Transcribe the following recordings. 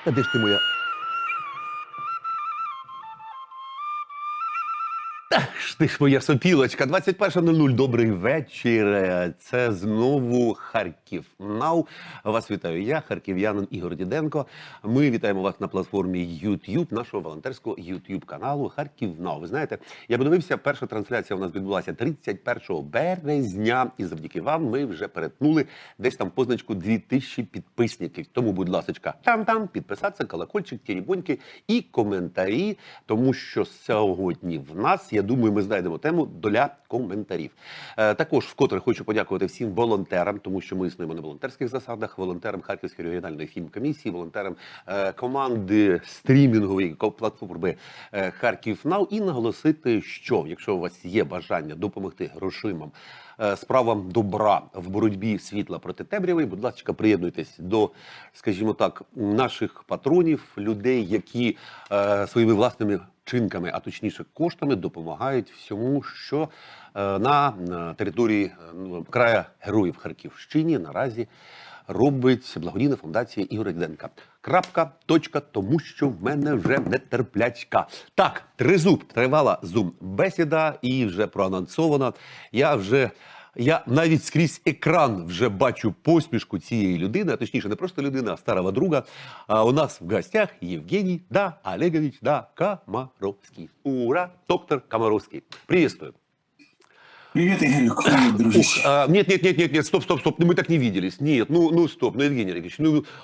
Та де ж ти моя? Ти ж моя сопілочка. 21:00. Добрий вечір. Це знову Харків Нау. Вас вітаю я, харків'янин Ігор Діденко. Ми вітаємо вас на платформі YouTube, нашого волонтерського YouTube каналу Харків Нау. Ви знаєте, я подивився, перша трансляція у нас відбулася 31 березня. І завдяки вам ми вже перетнули десь там позначку 2000 підписників. Тому, будь ласочка, там підписатися, колокольчик, теребоньки і коментарі. Тому що сьогодні в нас, я думаю, ми знайдемо тему для коментарів. Також вкотре хочу подякувати всім волонтерам, тому що ми існуємо на волонтерських засадах, волонтерам Харківської регіональної фільмкомісії, волонтерам команди стрімінгової платформи Харків Нау. І наголосити, що якщо у вас є бажання допомогти грошима справам добра в боротьбі світла проти темряви, будь ласка, приєднуйтесь до, скажімо так, наших патронів, людей, які своїми власними чинками, а точніше коштами, допомагають всьому, що на території краю Героїв Харківщині наразі робить благодійна фундація Ігоря Діденка. Крапка, точка, тому що в мене вже нетерплячка. Так, тризуб, тривала зум-бесіда і вже проанонсовано. Я навіть скрізь екран вже бачу посмішку цієї людини, а точніше не просто людина, а старого друга. А у нас в гостях Євгеній Олегович Комаровский. Ура, доктор Комаровский. Приветствую. Привет, Игорек, привет, дружище. Нет, стоп, мы так не виделись. Нет, стоп, Евгений Олегович,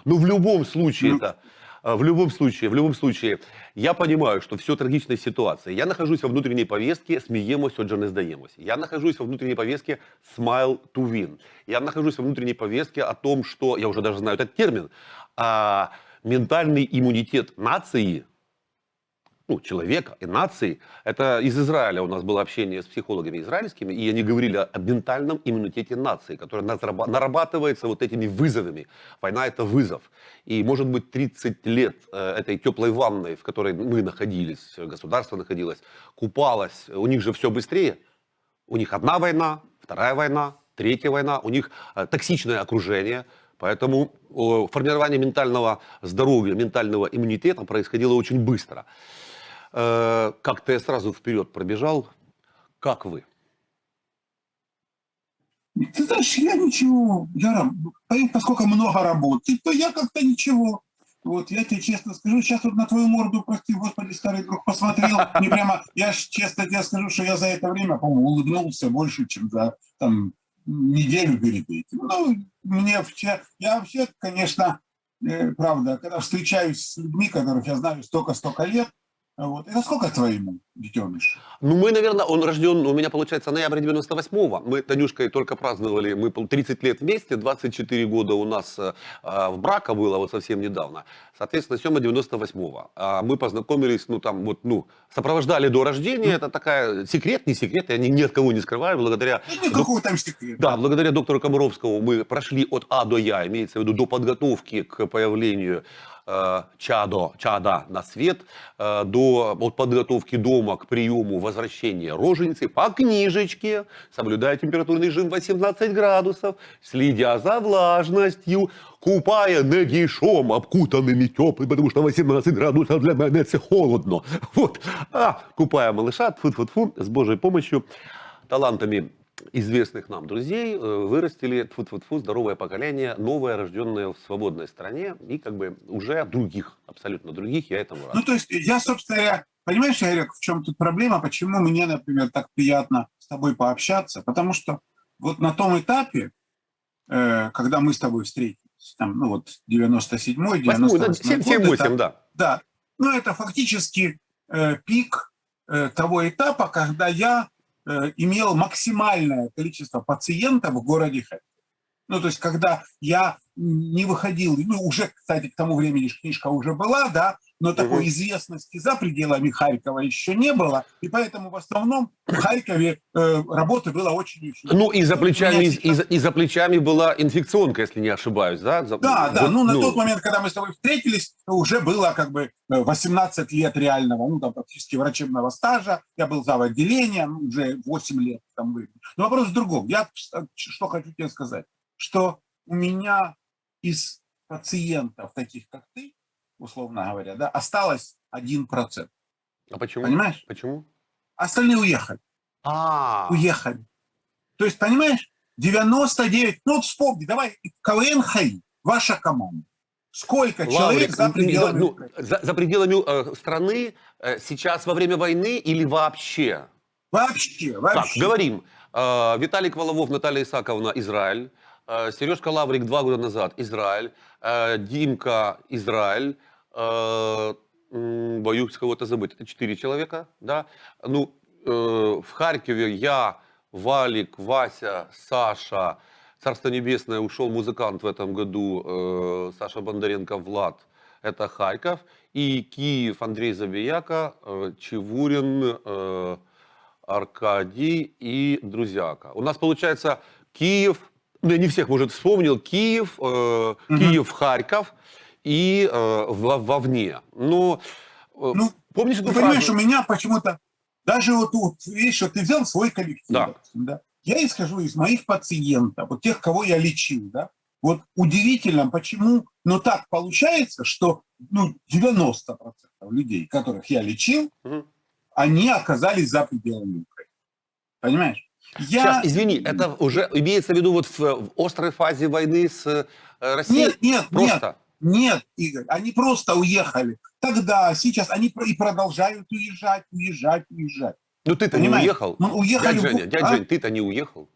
в любом случае это... В любом случае, я понимаю, что все трагичная ситуация. Я нахожусь во внутренней повестке «Смеемось, отже не сдаемось». Я нахожусь во внутренней повестке «Smile to win». Я нахожусь во внутренней повестке о том, что, я уже даже знаю этот термин, ментальный иммунитет нации, человека и нации. Это из Израиля у нас было общение с психологами израильскими, и они говорили о ментальном иммунитете нации, который нарабатывается вот этими вызовами. Война – это вызов. И, может быть, 30 лет этой теплой ванной, в которой мы находились, государство находилось, купалось, у них же все быстрее. У них одна война, вторая война, третья война, у них токсичное окружение. Поэтому формирование ментального здоровья, ментального иммунитета происходило очень быстро. Как-то я сразу вперед пробежал. Как вы? Ты знаешь, я ничего. Поскольку много работы, то я как-то ничего. Вот, я тебе честно скажу, сейчас вот на твою морду, прости, господи, старый друг, посмотрел, не прямо, я честно тебе скажу, что я за это время, по-моему, улыбнулся больше, чем за там неделю перед этим. Я вообще, конечно, правда, когда встречаюсь с людьми, которых я знаю столько лет, вот. Это сколько твоему, детеныш? Мы, наверное, он рожден, у меня получается ноябрь 98-го. Мы Танюшкой только праздновали, мы 30 лет вместе, 24 года у нас в брака было вот совсем недавно. Соответственно, Сема 98-го. Мы познакомились, сопровождали до рождения. Это такая секрет, не секрет, я ни от кого не скрываю. Благодаря... Никакого там секрета. Да, благодаря доктору Комаровскому мы прошли от А до Я, имеется в виду до подготовки к появлению чада на свет, от подготовки дома к приему возвращения роженицы по книжечке, соблюдая температурный режим 18 градусов, следя за влажностью, купая нагишом, обкутанными теплым, потому что 18 градусов для меня это холодно. Вот. Купая малыша, тьфу-тьфу-тьфу, с Божьей помощью, талантами известных нам друзей вырастили тьфу-тьфу-тьфу, здоровое поколение, новое, рожденное в свободной стране, и как бы уже других, абсолютно других, я этому рад. То есть я, собственно, понимаешь, Игорек, в чем тут проблема, почему мне, например, так приятно с тобой пообщаться, потому что вот на том этапе, когда мы с тобой встретились, там, 97-й, 98-й 7-8, да. Да, это фактически пик того этапа, когда я имел максимальное количество пациентов в городе Харьков. То есть, когда я не выходил, уже, кстати, к тому времени книжка уже была, да, но такой известности за пределами Харькова еще не было, и поэтому в основном в Харькове работы было очень-очень. И за плечами была инфекционка, если не ошибаюсь, да? Да, на тот момент, когда мы с тобой встретились, уже было 18 лет реального, практически врачебного стажа, я был зав. Отделения, уже 8 лет там были. Но вопрос в другом. Я что хочу тебе сказать, что у меня из пациентов, таких как ты, условно говоря, да, осталось 1%. А почему? Понимаешь? Почему? Остальные уехали. А, Уехали. То есть, понимаешь, 99, ну вот вспомни, давай, КВН ХАИ, ваша команда. Сколько человек Лаврик, за пределами ну, Украины? за пределами страны сейчас во время войны или вообще? Вообще, Так, вообще. говорим. Виталий Коловов, Наталья Исаковна, Израиль. Сережка Лаврик 2 года назад, Израиль. Димка, Израиль. Боюсь кого-то забыть. Это 4 человека, да? Ну, в Харькове я, Валик, Вася, Саша. Царство Небесное, ушел музыкант в этом году, Саша Бондаренко, Влад. Это Харьков. И Киев, Андрей Забияка, Чевурин, Аркадий и Друзьяка. У нас получается Киев, ну я не всех, может, вспомнил, Киев, Киев, Харьков и вовне. Но Ну, помнишь ты эту понимаешь, фразу? у меня почему-то, даже вот тут, видишь, вот ты взял свой коллектив, Да. допустим, да? Я исхожу из моих пациентов, вот тех, кого я лечил, да? Вот удивительно, почему, но так получается, что ну, 90% людей, которых я лечил, Мгм. они оказались за пределами Украины. Понимаешь? Сейчас, Я... извини, это уже имеется в виду вот в острой фазе войны с Россией? Нет, нет, Просто? нет, нет, Игорь, они просто уехали. Тогда, сейчас они и продолжают уезжать, уезжать, уезжать. Ну ты-то не Понимаешь? уехал. Ну, уехали... Дядь Жень, ты-то не уехал.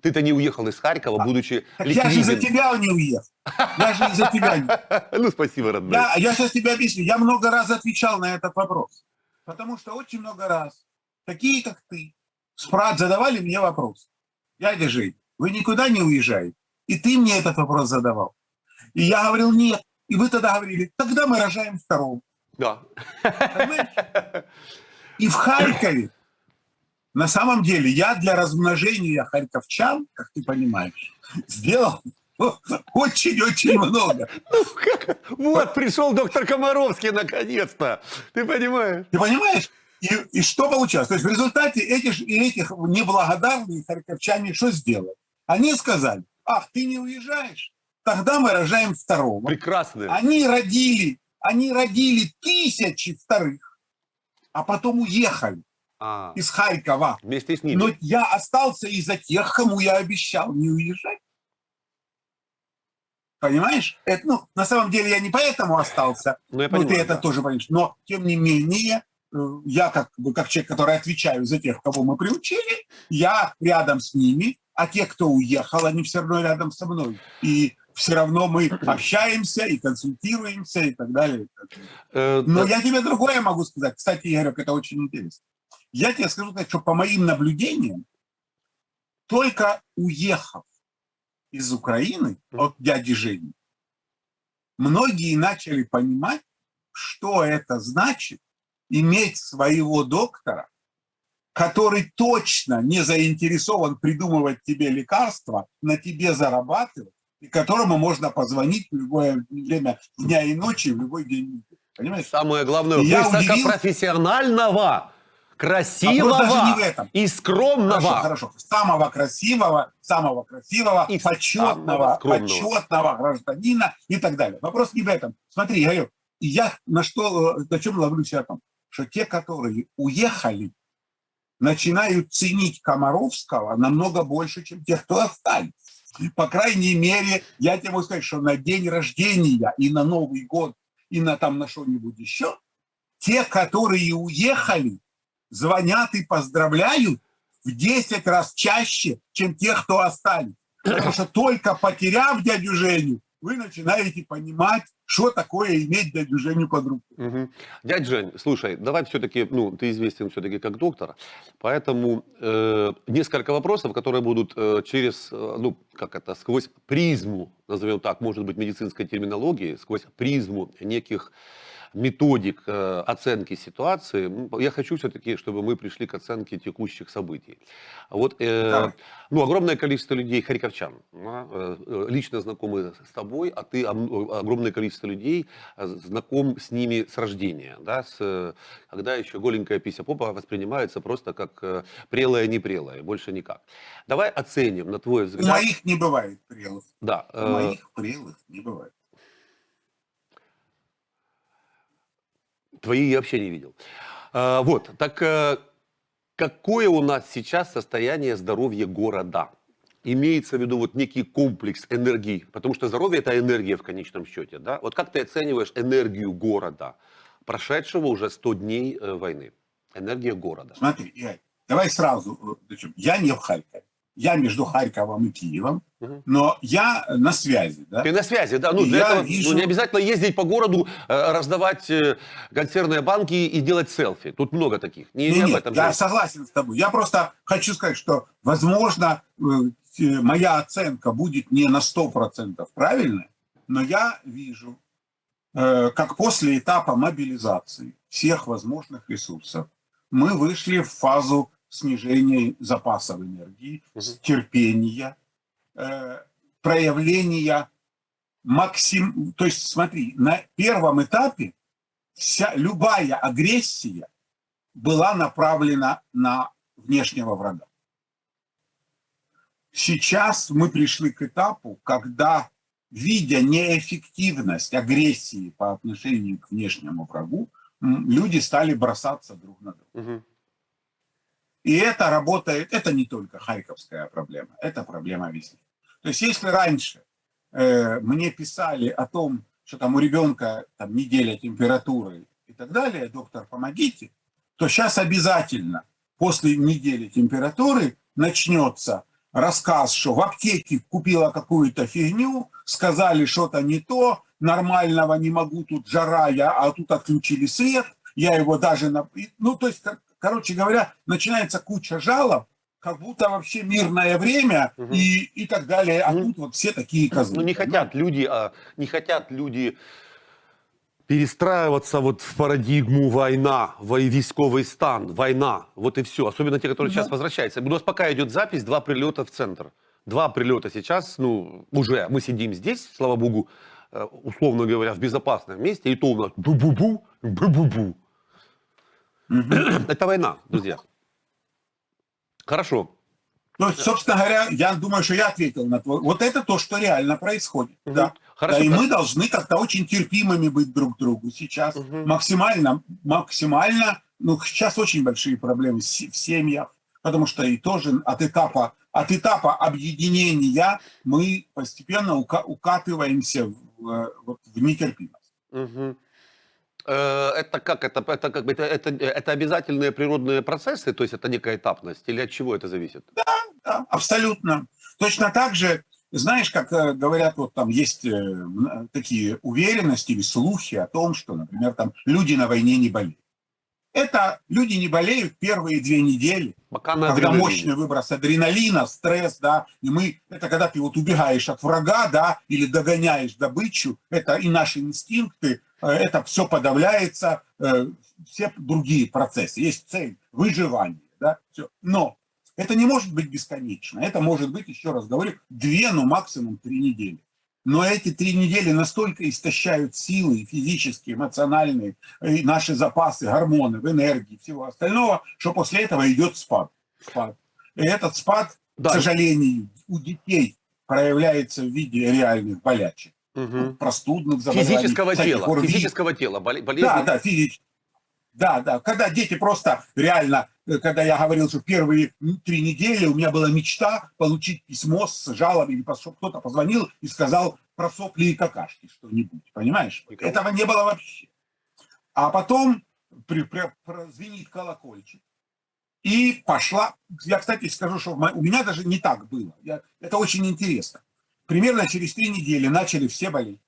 Ты-то не уехал из Харькова, будучи Так я же из-за ликвиден. тебя не уехал. Я же из-за тебя не... Ну, спасибо, родной. Я сейчас тебе объясню. Я много раз отвечал на этот вопрос. Потому что очень много раз такие, как ты, задавали мне вопрос. Дядя Жень, вы никуда не уезжаете? И ты мне этот вопрос задавал. И я говорил, нет. И вы тогда говорили, тогда мы рожаем второго. Да. Понимаешь? И в Харькове, на самом деле, я для размножения харьковчан, как ты понимаешь, сделал очень-очень много. Вот, пришел доктор Комаровский наконец-то. Ты понимаешь? Ты понимаешь? И что получалось? То есть в результате этих неблагодарные харьковчане что сделали? Они сказали, ах, ты не уезжаешь? Тогда мы рожаем второго. Прекрасно. Они родили тысячи вторых, а потом уехали из Харькова. Вместе с ними. Но я остался из-за тех, кому я обещал не уезжать. Понимаешь? Это, ну, на самом деле я не поэтому остался. Ну, я Ну, понимаю, ты это да. тоже понимаешь. Но, тем не менее, я как человек, который отвечаю за тех, кого мы приучили, я рядом с ними, а те, кто уехал, они все равно рядом со мной. И все равно мы общаемся и консультируемся и так далее. И так далее. Но я тебе другое могу сказать. Кстати, Игорек, это очень интересно. Я тебе скажу так, что по моим наблюдениям, только уехав из Украины от дяди Жени, многие начали понимать, что это значит иметь своего доктора, который точно не заинтересован придумывать тебе лекарства, на тебе зарабатывать, и которому можно позвонить в любое время дня и ночи, в любой день. Понимаешь? Самое главное, И я высокопрофессионального, красивого даже не в этом. и скромного. Хорошо. Самого красивого, И почетного, самого скромного. почетного гражданина и так далее. Вопрос не в этом. Смотри, я говорю, я на чем ловлюсь о том, что те, которые уехали, начинают ценить Комаровского намного больше, чем те, кто остались. По крайней мере, я тебе могу сказать, что на день рождения и на Новый год, и на что-нибудь еще, те, которые уехали, звонят и поздравляют в 10 раз чаще, чем те, кто остались. Потому что только потеряв дядю Женю, вы начинаете понимать, что такое иметь дядю Женю под рукой. Угу. Дядь Жень, слушай, давай все-таки, ну, ты известен все-таки как доктор, поэтому несколько вопросов, которые будут через, сквозь призму, назовем так, может быть, медицинской терминологии, сквозь призму неких методик оценки ситуации, я хочу все-таки, чтобы мы пришли к оценке текущих событий. Вот, огромное количество людей, харьковчан, лично знакомы с тобой, а ты, огромное количество людей знаком с ними с рождения, да, когда еще голенькая пися-попа воспринимается просто как прелая-непрелая, больше никак. Давай оценим, на твой взгляд... У моих не бывает прелых. Да. У моих прелых не бывает. Твои я вообще не видел. Вот, так какое у нас сейчас состояние здоровья города? Имеется в виду вот некий комплекс энергии, потому что здоровье – это энергия в конечном счете, да? Вот как ты оцениваешь энергию города, прошедшего уже 100 дней войны? Энергия города. Смотри, Игорь, давай сразу, я не в Харькове, я между Харьковом и Киевом, Мгм. но я на связи, да? Ты на связи, да? Ну, И для я этого вижу- не обязательно ездить по городу, раздавать консервные банки и делать селфи. Тут много таких. Не об Нет, этом я речь. согласен с тобой. Я просто хочу сказать, что, возможно, моя оценка будет не на 100% правильной, но я вижу, как после этапа мобилизации всех возможных ресурсов мы вышли в фазу снижения запасов энергии, Мгм. терпения, проявления То есть, смотри, на первом этапе любая агрессия была направлена на внешнего врага. Сейчас мы пришли к этапу, когда, видя неэффективность агрессии по отношению к внешнему врагу, люди стали бросаться друг на друга. Мгм. И это работает, это не только харьковская проблема, это проблема везде. То есть если раньше мне писали о том, что там у ребенка там, неделя температуры и так далее, доктор, помогите, то сейчас обязательно после недели температуры начнется рассказ, что в аптеке купила какую-то фигню, сказали что-то не то, нормального не могу, тут жара, а тут отключили свет, я его даже... Ну, то есть, короче говоря, начинается куча жалоб, как будто вообще мирное время Мгм. и так далее, а Ну, тут вот все такие козлы. Ну, не хотят люди перестраиваться вот в парадигму война, войсковый стан, война, вот и все. Особенно те, которые Да. сейчас возвращаются. У нас пока идет запись, 2 прилета в центр. 2 прилета сейчас, ну, уже мы сидим здесь, слава богу, условно говоря, в безопасном месте, и то у нас бу-бу-бу, бу-бу-бу. Мгм. Это война, друзья. Хорошо. То есть, собственно говоря, я думаю, что я ответил на твой... Вот это то, что реально происходит. Мгм. Да. Хорошо. Да, и мы должны как-то очень терпимыми быть друг к другу сейчас. Мгм. Максимально. Ну, сейчас очень большие проблемы в семьях, потому что и тоже от этапа объединения мы постепенно укатываемся в нетерпимость. Мгм. Это как? Это обязательные природные процессы, то есть это некая этапность, или от чего это зависит? Да, абсолютно. Точно так же, знаешь, как говорят, вот там есть такие уверенности или слухи о том, что, например, там люди на войне не болеют. Это люди не болеют первые 2 недели, Пока на когда адреналине. мощный выброс адреналина, стресс, да, и это когда ты вот убегаешь от врага, да, или догоняешь добычу, это и наши инстинкты, это все подавляется, все другие процессы. Есть цель выживания, да, все. Но это не может быть бесконечно, это может быть, еще раз говорю, 2, ну максимум 3 недели. Но эти 3 недели настолько истощают силы физические, эмоциональные, и наши запасы гормонов, энергии, всего остального, что после этого идет спад. И этот спад, Да. к сожалению, у детей проявляется в виде реальных болячек. Мгм. Простудных заболеваний. Физического всяких тела. ОРВИ. Физического тела. Болезни. Да, физически. Да. Когда дети просто реально, когда я говорил, что первые 3 недели у меня была мечта получить письмо с жалобой, или кто-то позвонил и сказал про сопли и какашки что-нибудь, понимаешь? Никого. Этого не было вообще. А потом звенит колокольчик. И пошла, я, кстати, скажу, что у меня даже не так было. Это очень интересно. Примерно через 3 недели начали все болеть.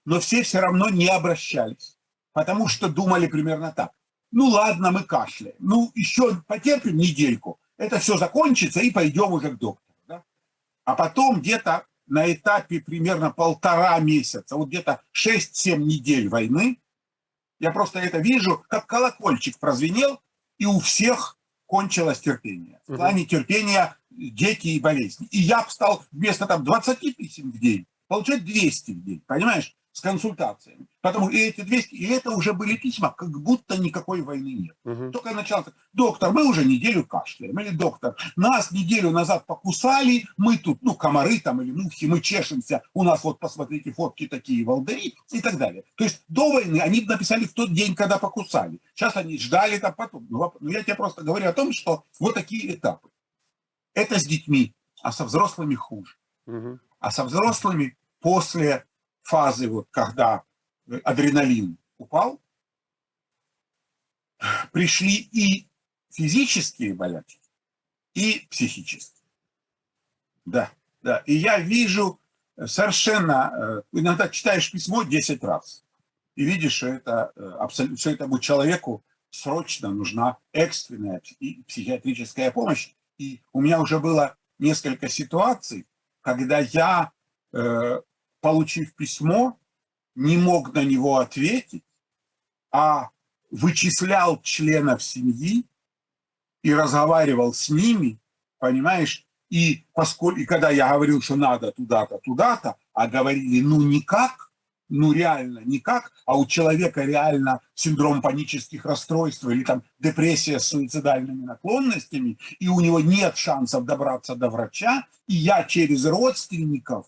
Но все равно не обращались. Потому что думали примерно так. Ну ладно, мы кашляем. Ну еще потерпим недельку. Это все закончится и пойдем уже к доктору. Да? А потом где-то на этапе примерно 1,5 месяца, вот где-то 6-7 недель войны, я просто это вижу, как колокольчик прозвенел, и у всех кончилось терпение. В плане терпения дети и болезни. И я стал вместо там 20 писем в день получать 200 в день. Понимаешь? с консультациями. Потому и эти 200, и это уже были письма, как будто никакой войны нет. Только начался: доктор, мы уже неделю кашляем, или доктор, нас неделю назад покусали, мы тут, ну, комары там или мухи, мы чешемся, у нас вот, посмотрите, фотки такие, волдыри и так далее. То есть до войны они написали в тот день, когда покусали. Сейчас они ждали там потом. Ну, я тебе просто говорю о том, что вот такие этапы. Это с детьми, а со взрослыми хуже. А со взрослыми после фазы, вот, когда адреналин упал, пришли и физические болячки, и психические. Да, да. И я вижу совершенно, иногда читаешь письмо 10 раз, и видишь, что это абсолютно, что этому человеку срочно нужна экстренная психиатрическая помощь. И у меня уже было несколько ситуаций, когда я, получив письмо, не мог на него ответить, а вычислял членов семьи и разговаривал с ними, понимаешь? И поскольку, и когда я говорил, что надо туда-то, туда-то, а говорили, ну никак, ну реально никак, а у человека реально синдром панических расстройств или там депрессия с суицидальными наклонностями, и у него нет шансов добраться до врача, и я через родственников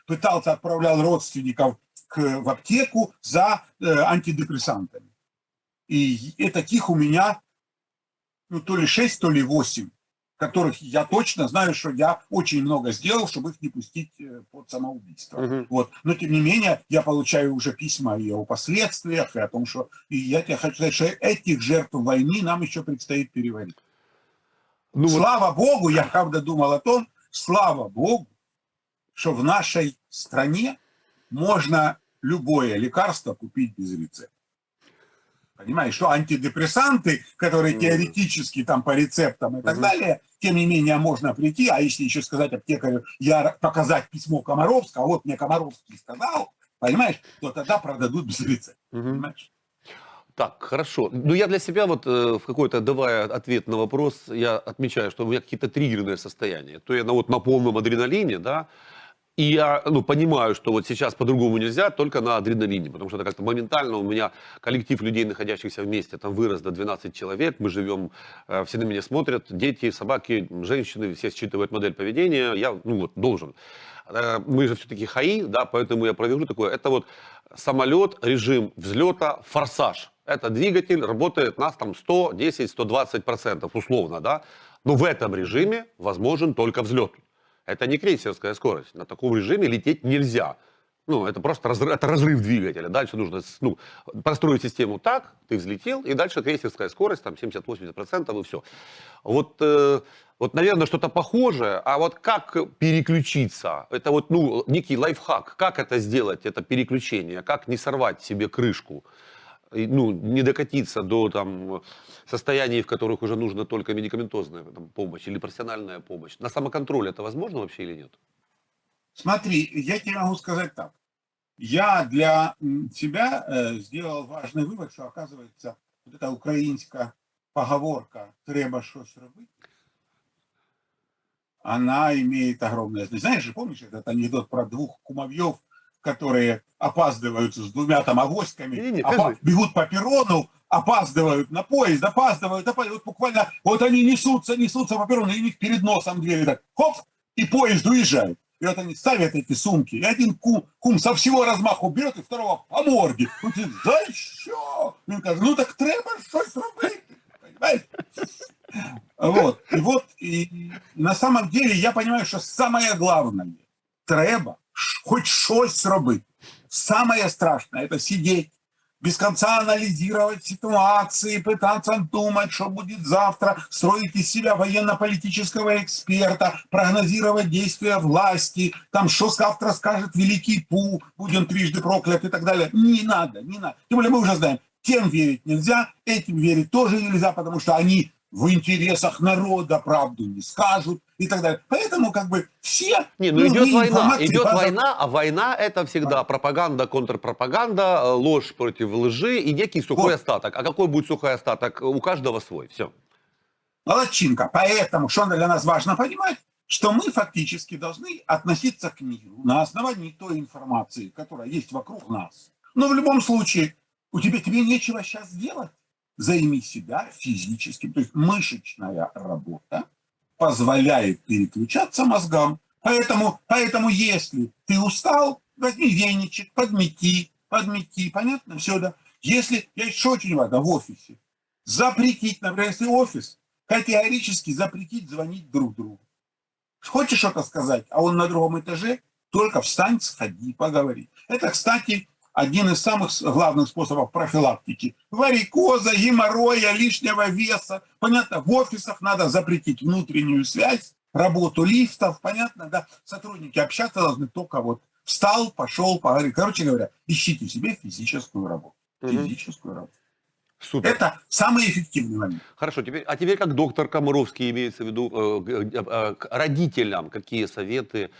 пытался, отправлял родственников в аптеку за антидепрессантами. И таких у меня, ну, то ли 6, то ли 8, которых я точно знаю, что я очень много сделал, чтобы их не пустить под самоубийство. Вот. Но, тем не менее, я получаю уже письма и о последствиях, и о том, что... И я тебе хочу сказать, что этих жертв войны нам еще предстоит переварить. Ну, слава Богу, я правда думал о том, слава Богу, что в нашей стране можно любое лекарство купить без рецепта. Понимаешь, что антидепрессанты, которые теоретически там по рецептам и так далее, тем не менее можно прийти, а если еще сказать аптекарю, показать письмо Комаровского, а вот мне Комаровский сказал, понимаешь, то тогда продадут без рецепта. Понимаешь? Так, хорошо. Ну, я для себя вот в какой-то, давая ответ на вопрос, я отмечаю, что у меня какие-то триггерные состояния. То я вот на полном адреналине, да, и я понимаю, что вот сейчас по-другому нельзя, только на адреналине, потому что это как-то моментально у меня коллектив людей, находящихся вместе, там вырос до 12 человек, мы живем, все на меня смотрят, дети, собаки, женщины, все считывают модель поведения, я, должен. Мы же все-таки ХАИ, да, поэтому я проведу такое, это вот самолет, режим взлета, форсаж. Это двигатель, работает нас там 110-120% условно, да, но в этом режиме возможен только взлет. Это не крейсерская скорость. На таком режиме лететь нельзя. Ну, это просто разрыв двигателя. Дальше нужно простроить систему так, ты взлетел, и дальше крейсерская скорость, там 70-80% и все. Вот, наверное, что-то похожее. А вот как переключиться? Это вот, некий лайфхак. Как это сделать, это переключение? Как не сорвать себе крышку? Не докатиться до там состояний, в которых уже нужна только медикаментозная помощь или профессиональная помощь. На самоконтроль это возможно вообще или нет? Смотри, я тебе могу сказать так. Я для себя сделал важный вывод, что, оказывается, вот эта украинская поговорка «треба щось робити», она имеет огромное значение. Знаешь же, помнишь этот анекдот про двух кумовьев, которые опаздывают с двумя там авоськами, бегут по перрону, опаздывают на поезд, опаздывают, вот буквально, вот они несутся по перрону, и у них перед носом двери так, хоп, и поезд уезжает. И вот они ставят эти сумки, и один кум со всего размаху берет, и второго по морде. Он говорит, за що? Він каже, ну так треба щось робити, понимаешь? Вот, и на самом деле я понимаю, что самое главное, треба хоть щось робити. Самое страшное – это сидеть, без конца анализировать ситуации, пытаться думать, что будет завтра, строить из себя военно-политического эксперта, прогнозировать действия власти, там, что завтра скажет великий Пу, будем трижды прокляты и так далее. Не надо, не надо. Тем более мы уже знаем, тем верить нельзя, этим верить тоже нельзя, потому что они в интересах народа правду не скажут и так далее. Поэтому как бы все... идет война, а война это всегда пропаганда, контрпропаганда, ложь против лжи и некий сухой остаток. А какой будет сухой остаток? У каждого свой. Все. Молодчинка. Поэтому, что для нас важно понимать, что мы фактически должны относиться к миру на основании той информации, которая есть вокруг нас. Но в любом случае, тебе нечего сейчас делать. Займи себя физически. То есть мышечная работа позволяет переключаться мозгам. Поэтому если ты устал, возьми веничек, подмети, понятно? Все, да. Если, еще очень важно, в офисе, запретить, например, если офис, категорически запретить звонить друг другу. Хочешь что-то сказать, а он на другом этаже, только встань, сходи, поговори. Это, кстати, один из самых главных способов профилактики. Варикоза, геморроя, лишнего веса. Понятно, в офисах надо запретить внутреннюю связь, работу лифтов, понятно, да. Сотрудники общаться должны только вот встал, пошел, поговорил. Короче говоря, ищите себе физическую работу. Физическую работу. Супер. Это самый эффективный момент. Хорошо, теперь как доктор Комаровский имеется в виду к родителям, какие советы?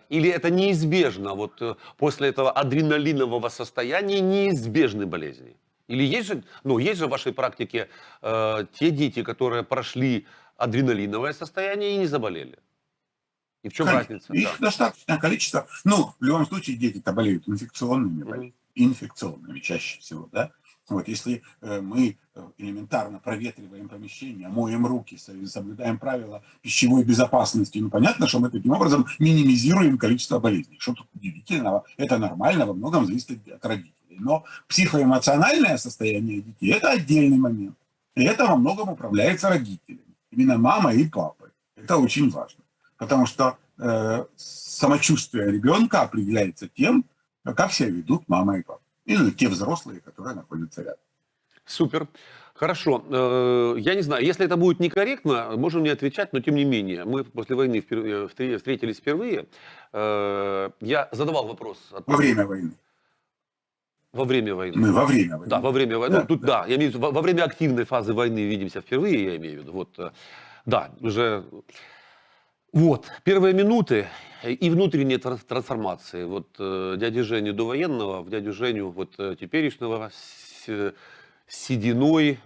Или это неизбежно, вот после этого адреналинового состояния неизбежны болезни? Или есть же в вашей практике те дети, которые прошли адреналиновое состояние и не заболели? И в чем разница? Их достаточное количество. Ну, в любом случае, дети-то болеют инфекционными болезнями. Инфекционными чаще всего, да? Вот, если мы элементарно проветриваем помещение, моем руки, соблюдаем правила пищевой безопасности, ну, понятно, что мы таким образом минимизируем количество болезней. Что тут удивительного? Это нормально, во многом зависит от родителей. Но психоэмоциональное состояние детей – это отдельный момент. И это во многом управляется родителями. Именно мамой и папой. Это очень важно. Потому что самочувствие ребенка определяется тем, как себя ведут мама и папа. Или те взрослые, которые находятся рядом. Супер. Хорошо. Я не знаю, если это будет некорректно, можем не отвечать, но тем не менее. Мы после войны встретились впервые. Я задавал вопрос. Во время войны. Во время войны. Мы во время войны. Да, во время войны. Да, ну, тут, да. Я имею в виду, во время активной фазы войны видимся впервые, я имею в виду. Вот, да, уже... Вот, первые минуты и внутренние трансформации. Вот дяди Жени довоенного, в дядю Женю вот теперешнего с сединой,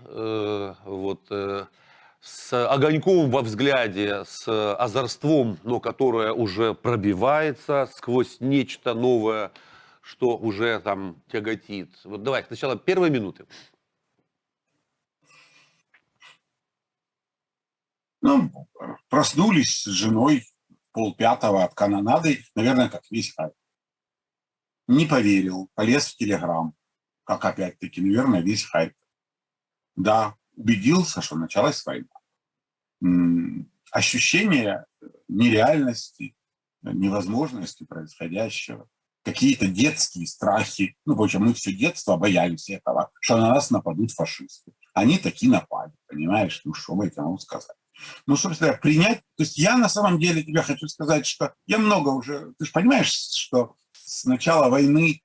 с огоньком во взгляде, с озорством, но которое уже пробивается сквозь нечто новое, что уже там тяготит. Вот давай, сначала первые минуты. Ну, проснулись с женой 4:30 от канонады, наверное, как весь Харьков. Не поверил, полез в Телеграм, как опять-таки, наверное, весь Харьков. Да, убедился, что началась война. Ощущение нереальности, невозможности происходящего, какие-то детские страхи. Ну, в общем, мы все детство боялись этого, что на нас нападут фашисты. Они таки напали, понимаешь? Ну, что мы этим могу сказать? Ну, собственно, принять... То есть я на самом деле тебе хочу сказать, что я много уже... Ты же понимаешь, что с начала войны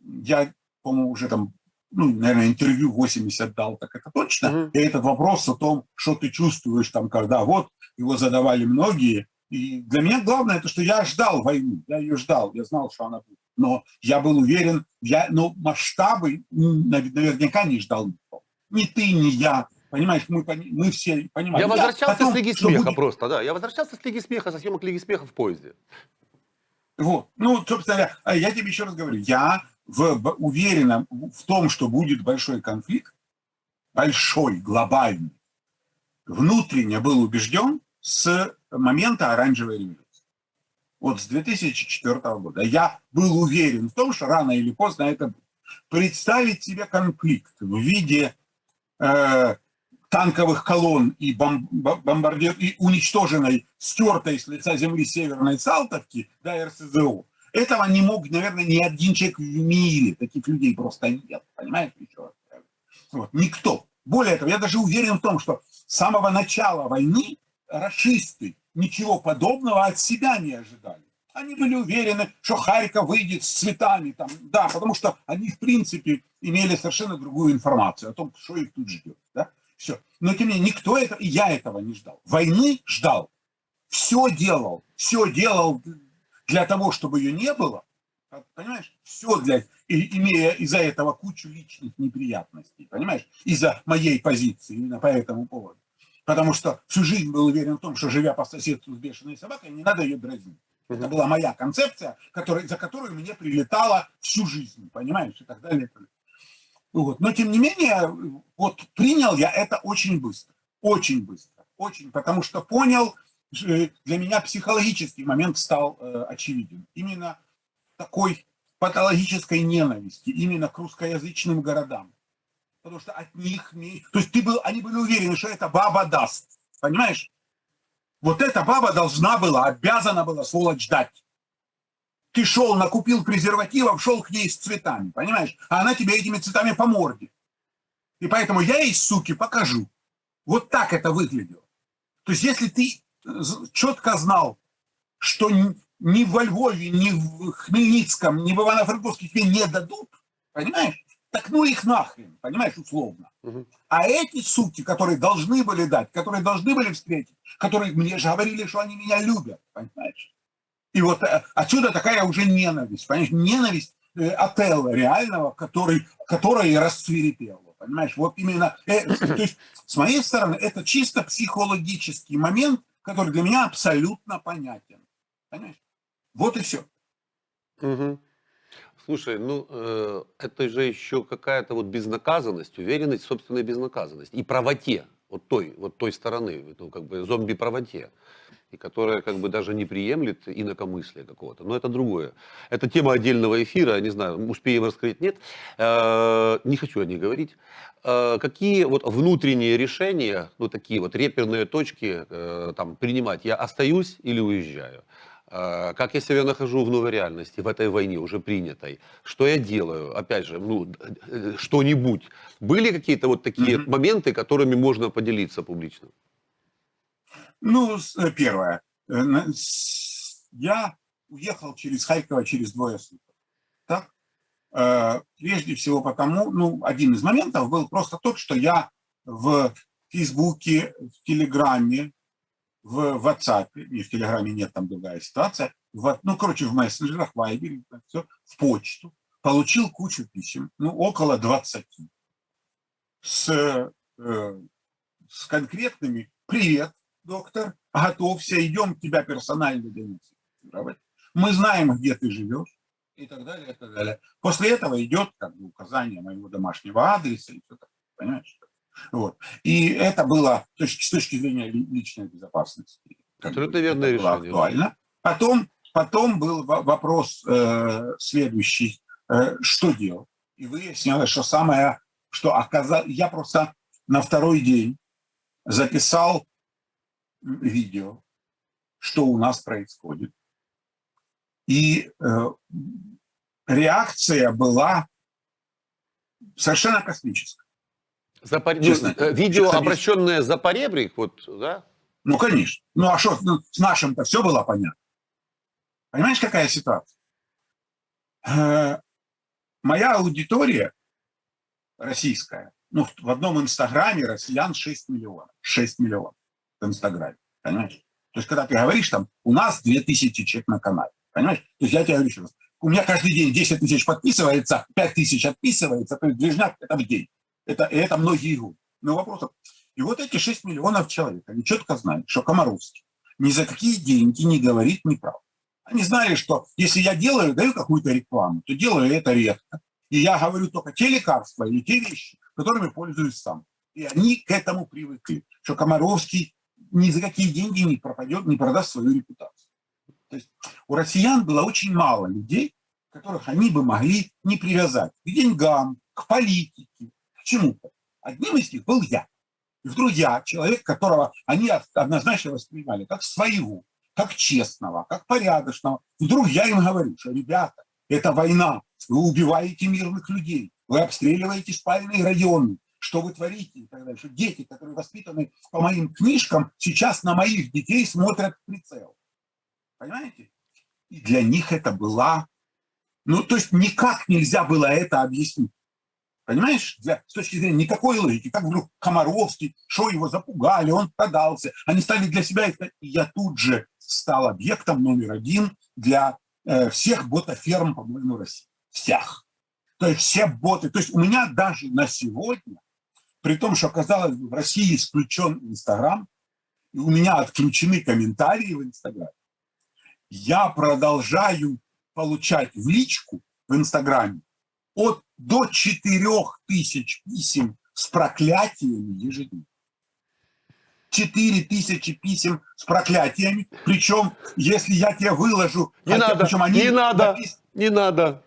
я, по-моему, уже там, ну, наверное, интервью 80 дал, так это точно. И этот вопрос о том, что ты чувствуешь там, когда вот, его задавали многие. И для меня главное, это что я ждал войну, я ее ждал, я знал, что она будет. Но я был уверен, но масштабы наверняка не ждал никто. Ни ты, ни я. Понимаешь, мы все понимаем. Я возвращался с Лиги смеха просто, да. Я возвращался с Лиги смеха, со съемок Лиги смеха в поезде. Вот. Ну, собственно говоря, я тебе еще раз говорю, я уверен в том, что будет большой конфликт, большой, глобальный. Внутренне был убежден с момента оранжевой революции. Вот с 2004 года. Я был уверен в том, что рано или поздно это будет. Представить себе конфликт в виде танковых колонн и бомбардир и уничтоженной, стертой с лица земли Северной Салтовки, да, РСЗО, этого не мог, наверное, ни один человек в мире. Таких людей просто нет, понимаешь? Еще раз. Вот. Никто. Более того, я даже уверен в том, что с самого начала войны рашисты ничего подобного от себя не ожидали. Они были уверены, что Харьков выйдет с цветами, там, да, потому что они, в принципе, имели совершенно другую информацию о том, что их тут ждет. Да? Все. Но тем не менее, никто этого, и я этого не ждал. Войны ждал. Все делал для того, чтобы ее не было. Понимаешь? Все имея из-за этого кучу личных неприятностей. Понимаешь? Из-за моей позиции, именно по этому поводу. Потому что всю жизнь был уверен в том, что, живя по соседству с бешеной собакой, не надо ее дразнить. Это была моя концепция, за которую мне прилетало всю жизнь, понимаешь, и так далее. Вот. Но, тем не менее, вот принял я это очень быстро, очень, потому что понял, для меня психологический момент стал очевиден. Именно такой патологической ненависти, именно к русскоязычным городам. Потому что от них... То есть они были уверены, что эта баба даст, понимаешь? Вот эта баба должна была, обязана была, сволочь, дать. Ты шел, накупил презервативов, шел к ней с цветами, понимаешь? А она тебе этими цветами по морде. И поэтому я ей, суки, покажу. Вот так это выглядело. То есть если ты четко знал, что ни во Львове, ни в Хмельницком, ни в Ивано-Франковске тебе не дадут, понимаешь? Так ну их нахрен, понимаешь, условно. А эти суки, которые должны были дать, которые должны были встретить, которые мне же говорили, что они меня любят, понимаешь? И вот отсюда такая уже ненависть, понимаешь, ненависть Отелло реального, которая и расцвирепела, понимаешь, вот именно, то есть с моей стороны это чисто психологический момент, который для меня абсолютно понятен, понимаешь, вот и все. Мгм. Слушай, ну это же еще какая-то вот безнаказанность, уверенность в собственной безнаказанности и правоте вот той стороны, ну, как бы зомби-правоте, и которая как бы даже не приемлет инакомыслия какого-то. Но это другое. Это тема отдельного эфира, не знаю, успеем раскрыть, нет. Не хочу о ней говорить. Какие вот внутренние решения, ну такие вот реперные точки там принимать? Я остаюсь или уезжаю? Как я себя нахожу в новой реальности, в этой войне уже принятой? Что я делаю? Опять же, ну, что-нибудь. Были какие-то вот такие моменты, которыми можно поделиться публично? Ну, первое. Я уехал через Харькова через 2 суток. Так? Прежде всего потому, ну, один из моментов был просто тот, что я в Фейсбуке, в Телеграме, в WhatsApp, и в Телеграме нет, там другая ситуация, ну, короче, в мессенджерах, в Вайбере, все, в почту, получил кучу писем, ну, около 20, с, с конкретными «Привет, доктор, готовься, идем тебя персонально диагностировать, мы знаем, где ты живешь», и так далее, и так далее. После этого идет как бы указание моего домашнего адреса, и все такое, понимаешь? Вот. И это было, то есть, с точки зрения личной безопасности, как бы, Абсолютно это верное было решение, да. актуально. Потом был вопрос следующий, что делать. И выяснилось, что я просто на второй день записал видео, что у нас происходит. И реакция была совершенно космическая. Честно, видео, честно, обращенное за поребрик, вот, да? ну, конечно. Ну, а что, ну, с нашим-то все было понятно. Понимаешь, какая ситуация? Моя аудитория российская, ну, в одном инстаграме россиян 6 миллионов. 6 миллионов в инстаграме, понимаешь? То есть, когда ты говоришь, там, у нас 2000 человек на канале, понимаешь? То есть, я тебе говорю еще раз, у меня каждый день 10 тысяч подписывается, 5 тысяч отписывается, то есть, движняк это в день. Это многие годы. Но вопросов. И вот эти 6 миллионов человек, они четко знают, что Комаровский ни за какие деньги не говорит неправду. Они знали, что если я даю какую-то рекламу, то делаю это редко. И я говорю только те лекарства или те вещи, которыми пользуюсь сам. И они к этому привыкли, что Комаровский ни за какие деньги не пропадет, не продаст свою репутацию. То есть у россиян было очень мало людей, которых они бы могли не привязать к деньгам, к политике, к чему-то. Одним из них был я. И вдруг я, человек, которого они однозначно воспринимали как своего, как честного, как порядочного. Вдруг я им говорю, что, ребята, это война, вы убиваете мирных людей, вы обстреливаете спальные районы, что вы творите и так далее. Что дети, которые воспитаны по моим книжкам, сейчас на моих детей смотрят в прицел. Понимаете? И для них это была... Ну, то есть никак нельзя было это объяснить. Понимаешь? С точки зрения никакой логики. Как вдруг Комаровский, что его запугали, он продался. Они стали для себя... И я тут же стал объектом номер 1 для всех ботаферм, по-моему, России. Всех. То есть все боты. То есть у меня даже на сегодня При том, что, казалось бы, в России исключен Инстаграм, и у меня отключены комментарии в Инстаграме, я продолжаю получать в личку в Инстаграме до 4000 писем с проклятиями ежедневно. 4000 писем с проклятиями. Причем, если я тебе выложу... Не надо, причем они не надо, написаны, не надо.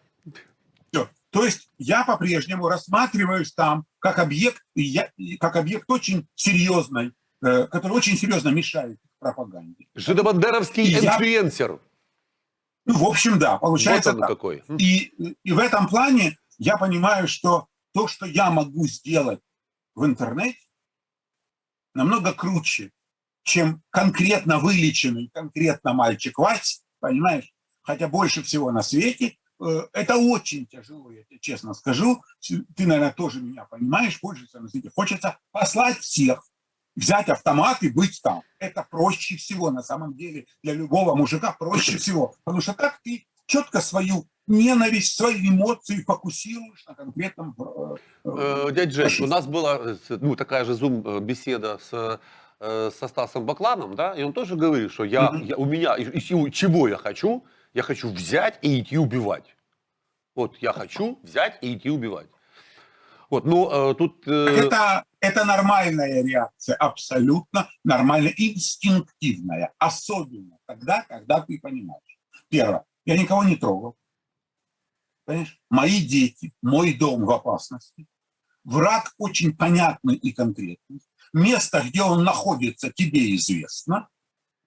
всё. То есть я по-прежнему рассматриваюсь там как объект, как объект очень серьезный, который очень серьезно мешает пропаганде. Жидобандеровский И я- инфлюенсер. Ну, в общем, да, получается Вот он так. какой. И в этом плане я понимаю, что то, что я могу сделать в интернете, намного круче, чем конкретно вылеченный, конкретно мальчик Вась, понимаешь? Хотя больше всего на свете это очень тяжело, я тебе честно скажу. Ты, наверное, тоже меня понимаешь, больше всего на свете хочется послать всех, взять автомат и быть там. Это проще всего, на самом деле, для любого мужика проще всего. Потому что так ты четко свою ненависть, свои эмоции фокусируешь на конкретном... Дядь Жень, фашисте. у нас была такая же зум-беседа со Стасом Бакланом, да, и он тоже говорит, что у меня, чего я хочу взять и идти убивать. Вот я хочу взять и идти убивать. Вот, ну, тут... Это нормальная реакция, абсолютно нормальная, инстинктивная. Особенно тогда, когда ты понимаешь. Первое, я никого не трогал. Понимаешь? Мои дети, мой дом в опасности. Враг очень понятный и конкретный. Место, где он находится, тебе известно.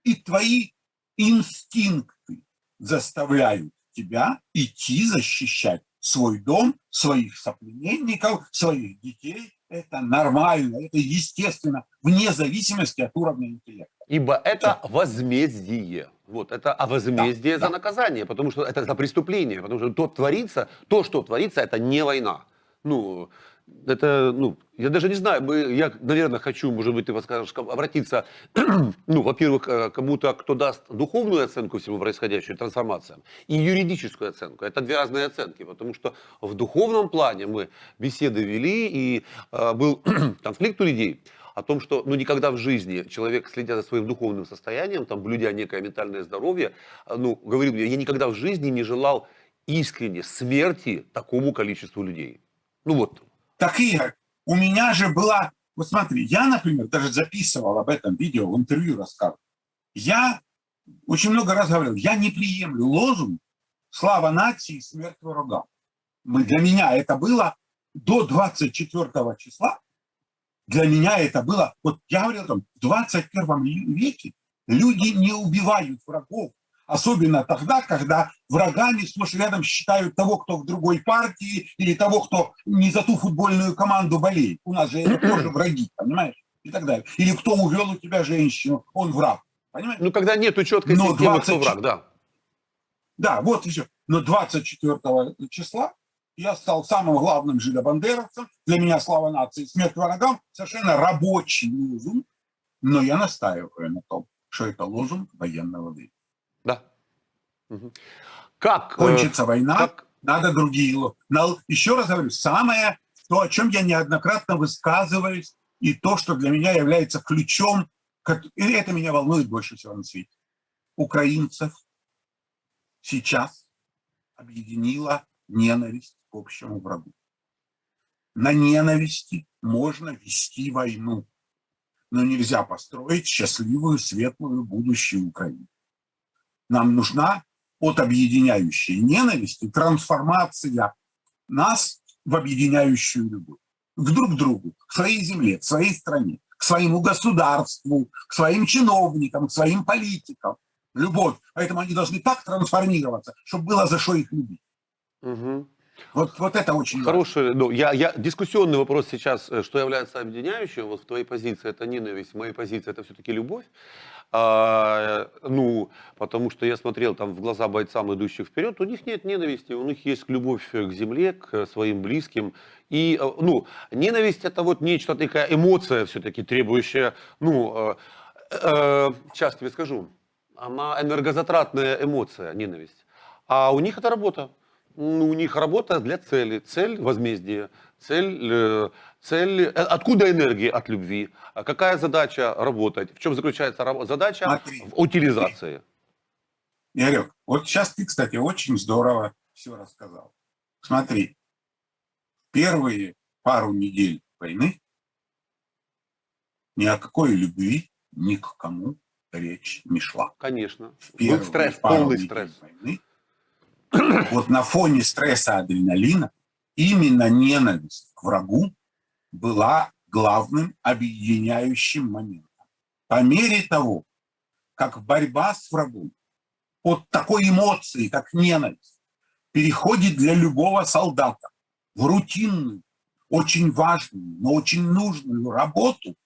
И твои инстинкты заставляют тебя идти защищать свой дом, своих соплеменников, своих детей. Это нормально, это естественно, вне зависимости от уровня интеллекта. Ибо это возмездие. Вот, это возмездие за наказание, потому что это за преступление, потому что то, что творится, это не война. Ну, это, я даже не знаю, я, наверное, хочу, может быть, ты подскажешь, обратиться, во-первых, кому-то, кто даст духовную оценку всему происходящему, трансформациям, и юридическую оценку. Это две разные оценки, потому что в духовном плане мы беседы вели, и был конфликт у людей о том, что никогда в жизни человек, следя за своим духовным состоянием, там, блюдя некое ментальное здоровье, говорил мне, я никогда в жизни не желал искренне смерти такому количеству людей. Так, Игорь, у меня же была... Вот смотри, я, например, даже записывал об этом видео, в интервью рассказывал. Я очень много раз говорил, я не приемлю лозунг «Слава нации, смерть врагам». Для меня это было до 24 числа. Для меня это было... Вот я говорил, в 21 веке люди не убивают врагов. Особенно тогда, когда врагами сплошь и рядом считают того, кто в другой партии, или того, кто не за ту футбольную команду болеет. У нас же это тоже враги, понимаешь? И так далее. Или кто увел у тебя женщину, он враг. Понимаешь? Когда нету четкой системы, кто враг, да. Да, вот еще. Но 24 числа я стал самым главным жидобандеровцем. Для меня слава нации, смерть врагам совершенно рабочий лозунг. Но я настаиваю на том, что это лозунг военного времени. Да. Угу. Как кончится война, надо другие. Еще раз говорю, самое, то, о чем я неоднократно высказываюсь, и то, что для меня является ключом, и это меня волнует больше всего на свете. Украинцев сейчас объединила ненависть к общему врагу. На ненависти можно вести войну, но нельзя построить счастливую, светлую будущую Украину. Нам нужна от объединяющей ненависти трансформация нас в объединяющую любовь. Друг к другу, к своей земле, к своей стране, к своему государству, к своим чиновникам, к своим политикам. Любовь. Поэтому они должны так трансформироваться, чтобы было за что их любить. Угу. Вот это очень хороший, важно. Дискуссионный вопрос сейчас, что является объединяющим, вот в твоей позиции это ненависть, в моей позиции это все-таки любовь. Потому что я смотрел там в глаза бойцам, идущих вперед, у них нет ненависти, у них есть любовь к земле, к своим близким. И, ненависть это вот нечто, такая эмоция все-таки требующая, сейчас тебе скажу, она энергозатратная эмоция, ненависть. А у них это работа. У них работа для цели. Цель возмездия, Откуда энергия от любви? Какая задача работать? В чем заключается задача? Смотри, В утилизации. Игорек, вот сейчас ты, кстати, очень здорово все рассказал. Смотри, первые пару недель войны ни о какой любви ни к кому речь не шла. Конечно. В Был первые стресс, пару полный недель стресс. войны, вот на фоне стресса адреналина именно ненависть к врагу была главным объединяющим моментом. По мере того, как борьба с врагом от такой эмоции, как ненависть, переходит для любого солдата в рутинную, очень важную, но очень нужную работу,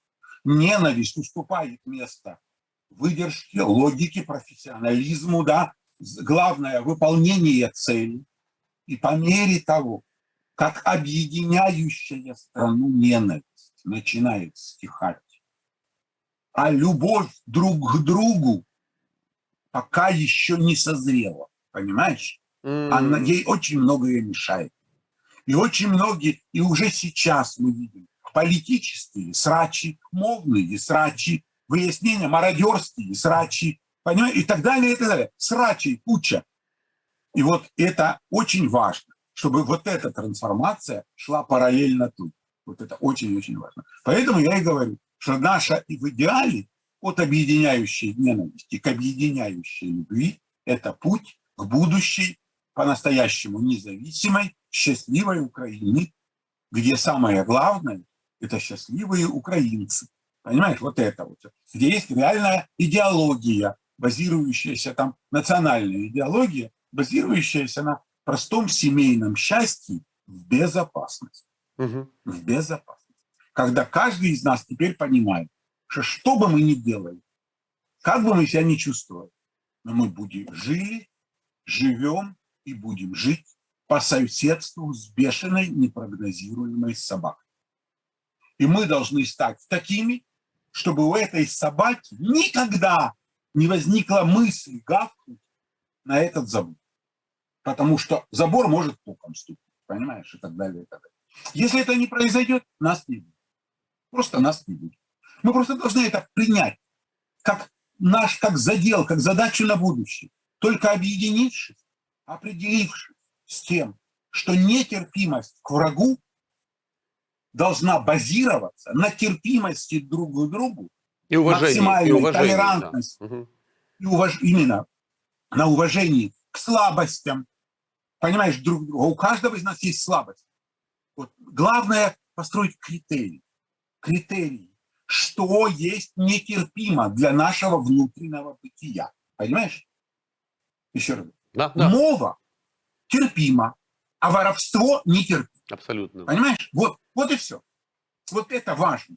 ненависть уступает место выдержке, логике, профессионализму, да, главное – выполнение цели. И по мере того, как объединяющая страну ненависть начинает стихать, а любовь друг к другу пока еще не созрела, понимаешь? Она, ей очень многое мешает. И очень многие, и уже сейчас мы видим, политические срачи, мовные срачи, выяснения, мародерские срачи, понимаешь, и так далее, и так далее. Срачей куча. И вот это очень важно, чтобы вот эта трансформация шла параллельно тут. Вот это очень-очень важно. Поэтому я и говорю, что наша и в идеале от объединяющей ненависти к объединяющей любви – это путь к будущей, по-настоящему независимой, счастливой Украине, где самое главное – это счастливые украинцы. Понимаешь, вот это вот. Где есть реальная идеология, базирующаяся там, национальная идеология, базирующаяся на простом семейном счастье в безопасности. Угу. В безопасности. Когда каждый из нас теперь понимает, что бы мы ни делали, как бы мы себя ни чувствовали, но мы будем жили, живем и будем жить по соседству с бешеной, непрогнозируемой собакой. И мы должны стать такими, чтобы у этой собаки никогда не возникла мысль гавкнуть на этот забор. Потому что забор может током стукнуть, понимаешь, и так далее, и так далее. Если это не произойдет, нас не будет. Просто нас не будет. Мы просто должны это принять как наш, как задел, как задачу на будущее. Только объединившись, определившись с тем, что нетерпимость к врагу должна базироваться на терпимости друг к другу, И уважение, толерантности, да. Угу. именно на уважении к слабостям. Понимаешь, друг друга. У каждого из нас есть слабость. Вот. Главное построить критерии. Критерии, что есть нетерпимо для нашего внутреннего бытия. Понимаешь? Еще раз. Да. Мова терпимо, а воровство нетерпимо. Абсолютно. Понимаешь? Вот и все. Вот это важно.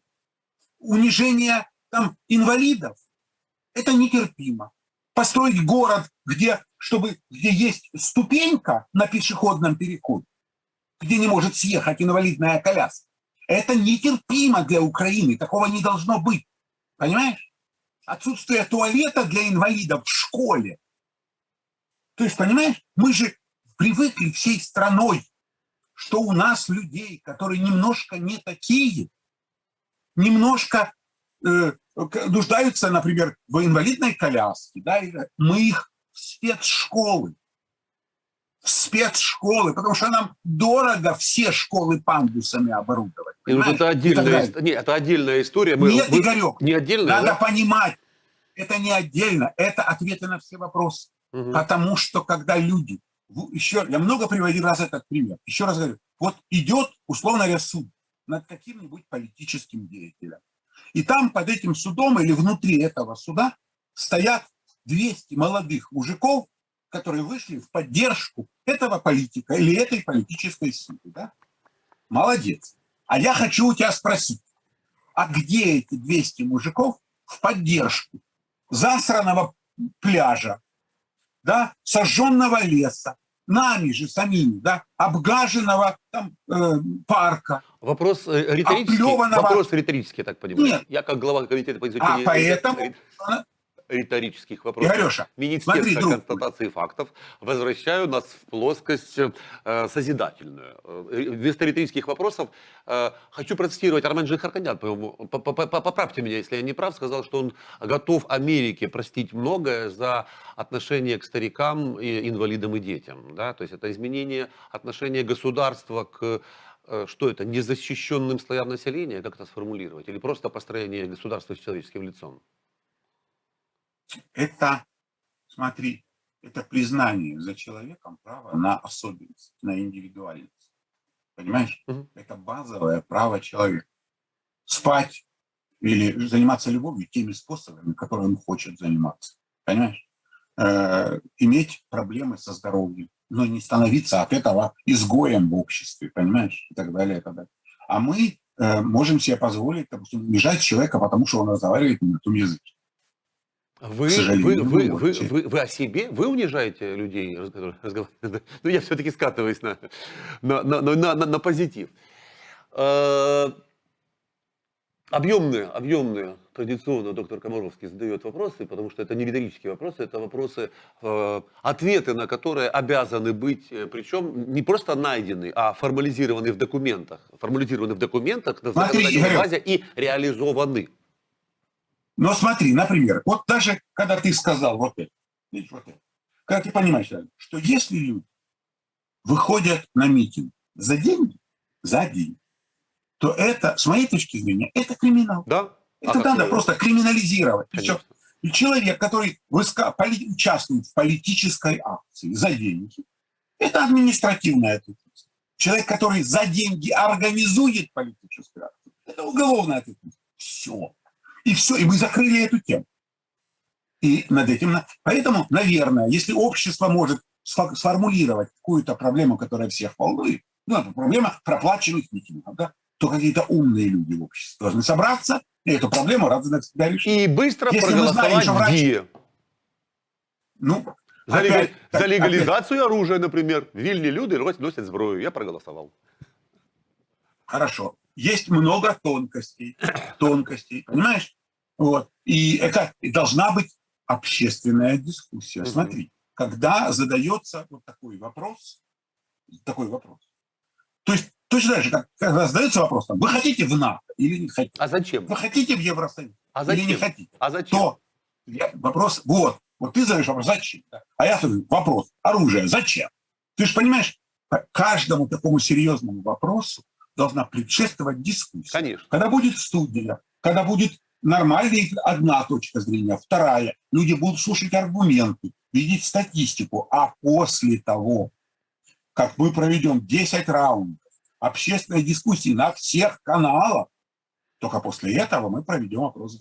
Унижение там инвалидов – это нетерпимо. Построить город, где есть ступенька на пешеходном переходе, где не может съехать инвалидная коляска, это нетерпимо для Украины. Такого не должно быть. Понимаешь? Отсутствие туалета для инвалидов в школе. То есть, понимаешь, мы же привыкли всей страной, что у нас людей, которые немножко не такие, немножко нуждаются, например, в инвалидной коляске, да, мы их в спецшколы, потому что нам дорого все школы пандусами оборудовать. Это отдельная история. Нет, Игорек, не отдельная, надо да? понимать, это не отдельно, это ответы на все вопросы. Угу. Потому что когда люди, я много приводил раз этот пример, еще раз говорю, вот идет, условно говоря, суд над каким-нибудь политическим деятелем. И там под этим судом или внутри этого суда стоят 200 молодых мужиков, которые вышли в поддержку этого политика или этой политической силы. Да? Молодец. А я хочу у тебя спросить, а где эти 200 мужиков в поддержку засранного пляжа, да, сожженного леса, нами же самими, да, обгаженного там, парка? Вопрос риторический, я так понимаю. Нет. Я как глава комитета по изучению... Поэтому риторических вопросов, Игорёша, министерской смотри, друг мой. констатации фактов, возвращаю нас в плоскость созидательную. Вместо риторических вопросов хочу процитировать Армен Джигарханян, по-моему, поправьте меня, если я не прав, сказал, что он готов Америке простить многое за отношение к старикам, и инвалидам и детям. Да? То есть это изменение отношения государства к, что это, незащищенным слоям населения, как это сформулировать, или просто построение государства с человеческим лицом? Это, смотри, это признание за человеком права на особенность, на индивидуальность. Понимаешь? Мгм. Это базовое право человека. Спать или заниматься любовью теми способами, которыми он хочет заниматься. Понимаешь? Иметь проблемы со здоровьем, но не становиться от этого изгоем в обществе, понимаешь? И так далее, и так далее. А мы можем себе позволить, допустим, унижать человека, потому что он разговаривает не на том языке. Вы, К сожалению, вы о себе? Вы унижаете людей, которые разговаривают? Ну, я все-таки скатываюсь на позитив. Объемные, традиционно доктор Комаровский задает вопросы, потому что это не риторические вопросы, это вопросы, ответы на которые обязаны быть, причем не просто найдены, а формализированы в документах. Формализированы в документах на Смотри, законодательной Игорь. базе и реализованы. Но смотри, например, вот даже когда ты сказал вот это, когда ты понимаешь, что если люди выходят на митинг за деньги, то это, с моей точки зрения, это криминал. Да? Это надо просто криминализировать. Конечно. И человек, который участвует в политической акции за деньги, это административная ответственность. Человек, который за деньги организует политическую акцию, это уголовная ответственность. Все. И все. И мы закрыли эту тему. И над этим... Поэтому, наверное, если общество может сформулировать какую-то проблему, которая всех волнует, ну, проблема проплаченных митингов, да, то какие-то умные люди в обществе должны собраться и эту проблему раз и навсегда решить. И быстро Если мы знаем, проголосовать что в врач- ДИЭ. Ну, За, опять- за опять- легализацию оружия, например. Вільні люди носят зброю. Я проголосовал. Хорошо. Есть много тонкостей, понимаешь? Вот. И это должна быть общественная дискуссия. Мгм. Смотри, когда задается вот такой вопрос, то есть точно так же, как когда задается вопрос, там, вы хотите в НАТО или не хотите? А зачем? Вы хотите в Евросоюз А или не зачем? хотите? А зачем? То вопрос, вот ты задаешь вопрос, зачем? Да? А я говорю, вопрос, оружие, зачем? Ты же понимаешь, каждому такому серьезному вопросу должна предшествовать дискуссия. Конечно. Когда будет студия, когда будет нормальная одна точка зрения, вторая, люди будут слушать аргументы, видеть статистику, а после того, как мы проведем 10 раундов общественной дискуссии на всех каналах, только после этого мы проведем опрос.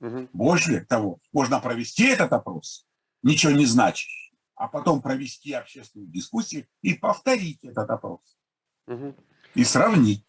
Мгм. Более того, можно провести этот опрос, ничего не значащий, а потом провести общественную дискуссию и повторить этот опрос. Мгм. И сравнить.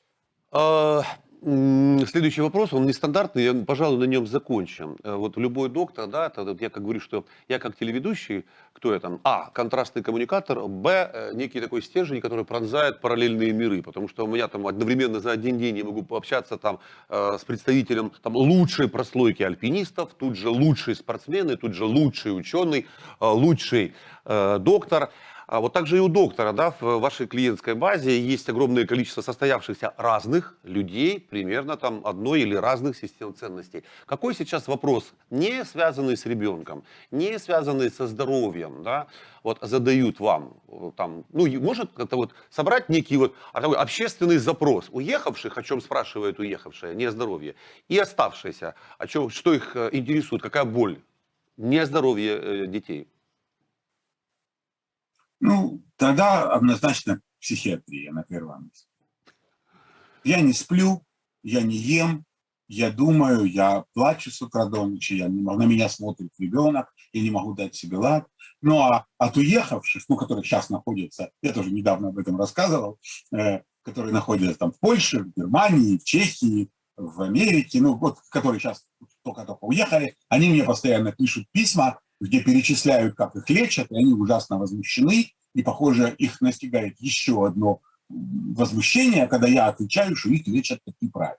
Следующий вопрос, он нестандартный, я, пожалуй, на нем закончим. Вот любой доктор, да, это вот я как говорю, что я как телеведущий, кто я там? А, контрастный коммуникатор, Б, некий такой стержень, который пронзает параллельные миры, потому что у меня там одновременно за один день я могу пообщаться там с представителем там лучшей прослойки альпинистов, тут же лучший спортсмен, тут же лучший ученый, лучший доктор. А вот так же и у доктора, да, в вашей клиентской базе есть огромное количество состоявшихся разных людей, примерно там одной или разных систем ценностей. Какой сейчас вопрос, не связанный с ребенком, не связанный со здоровьем, да, вот задают вам, там, ну, может как-то вот собрать некий вот такой общественный запрос уехавших, о чем спрашивает уехавшая, не о здоровье, и оставшиеся, о чем, что их интересует, какая боль, не о здоровье детей. Ну, тогда однозначно психиатрия на первом месте. Я не сплю, я не ем, я думаю, я плачу с утра до ночи, на меня смотрит ребенок, я не могу дать себе лад. Ну, а от уехавших, ну, которые сейчас находятся, я тоже недавно об этом рассказывал, которые находятся там в Польше, в Германии, в Чехии, в Америке, ну, вот, которые сейчас только-только уехали, они мне постоянно пишут письма, где перечисляют, как их лечат, и они ужасно возмущены, и, похоже, их настигает еще одно возмущение, когда я отвечаю, что их лечат таки правильно.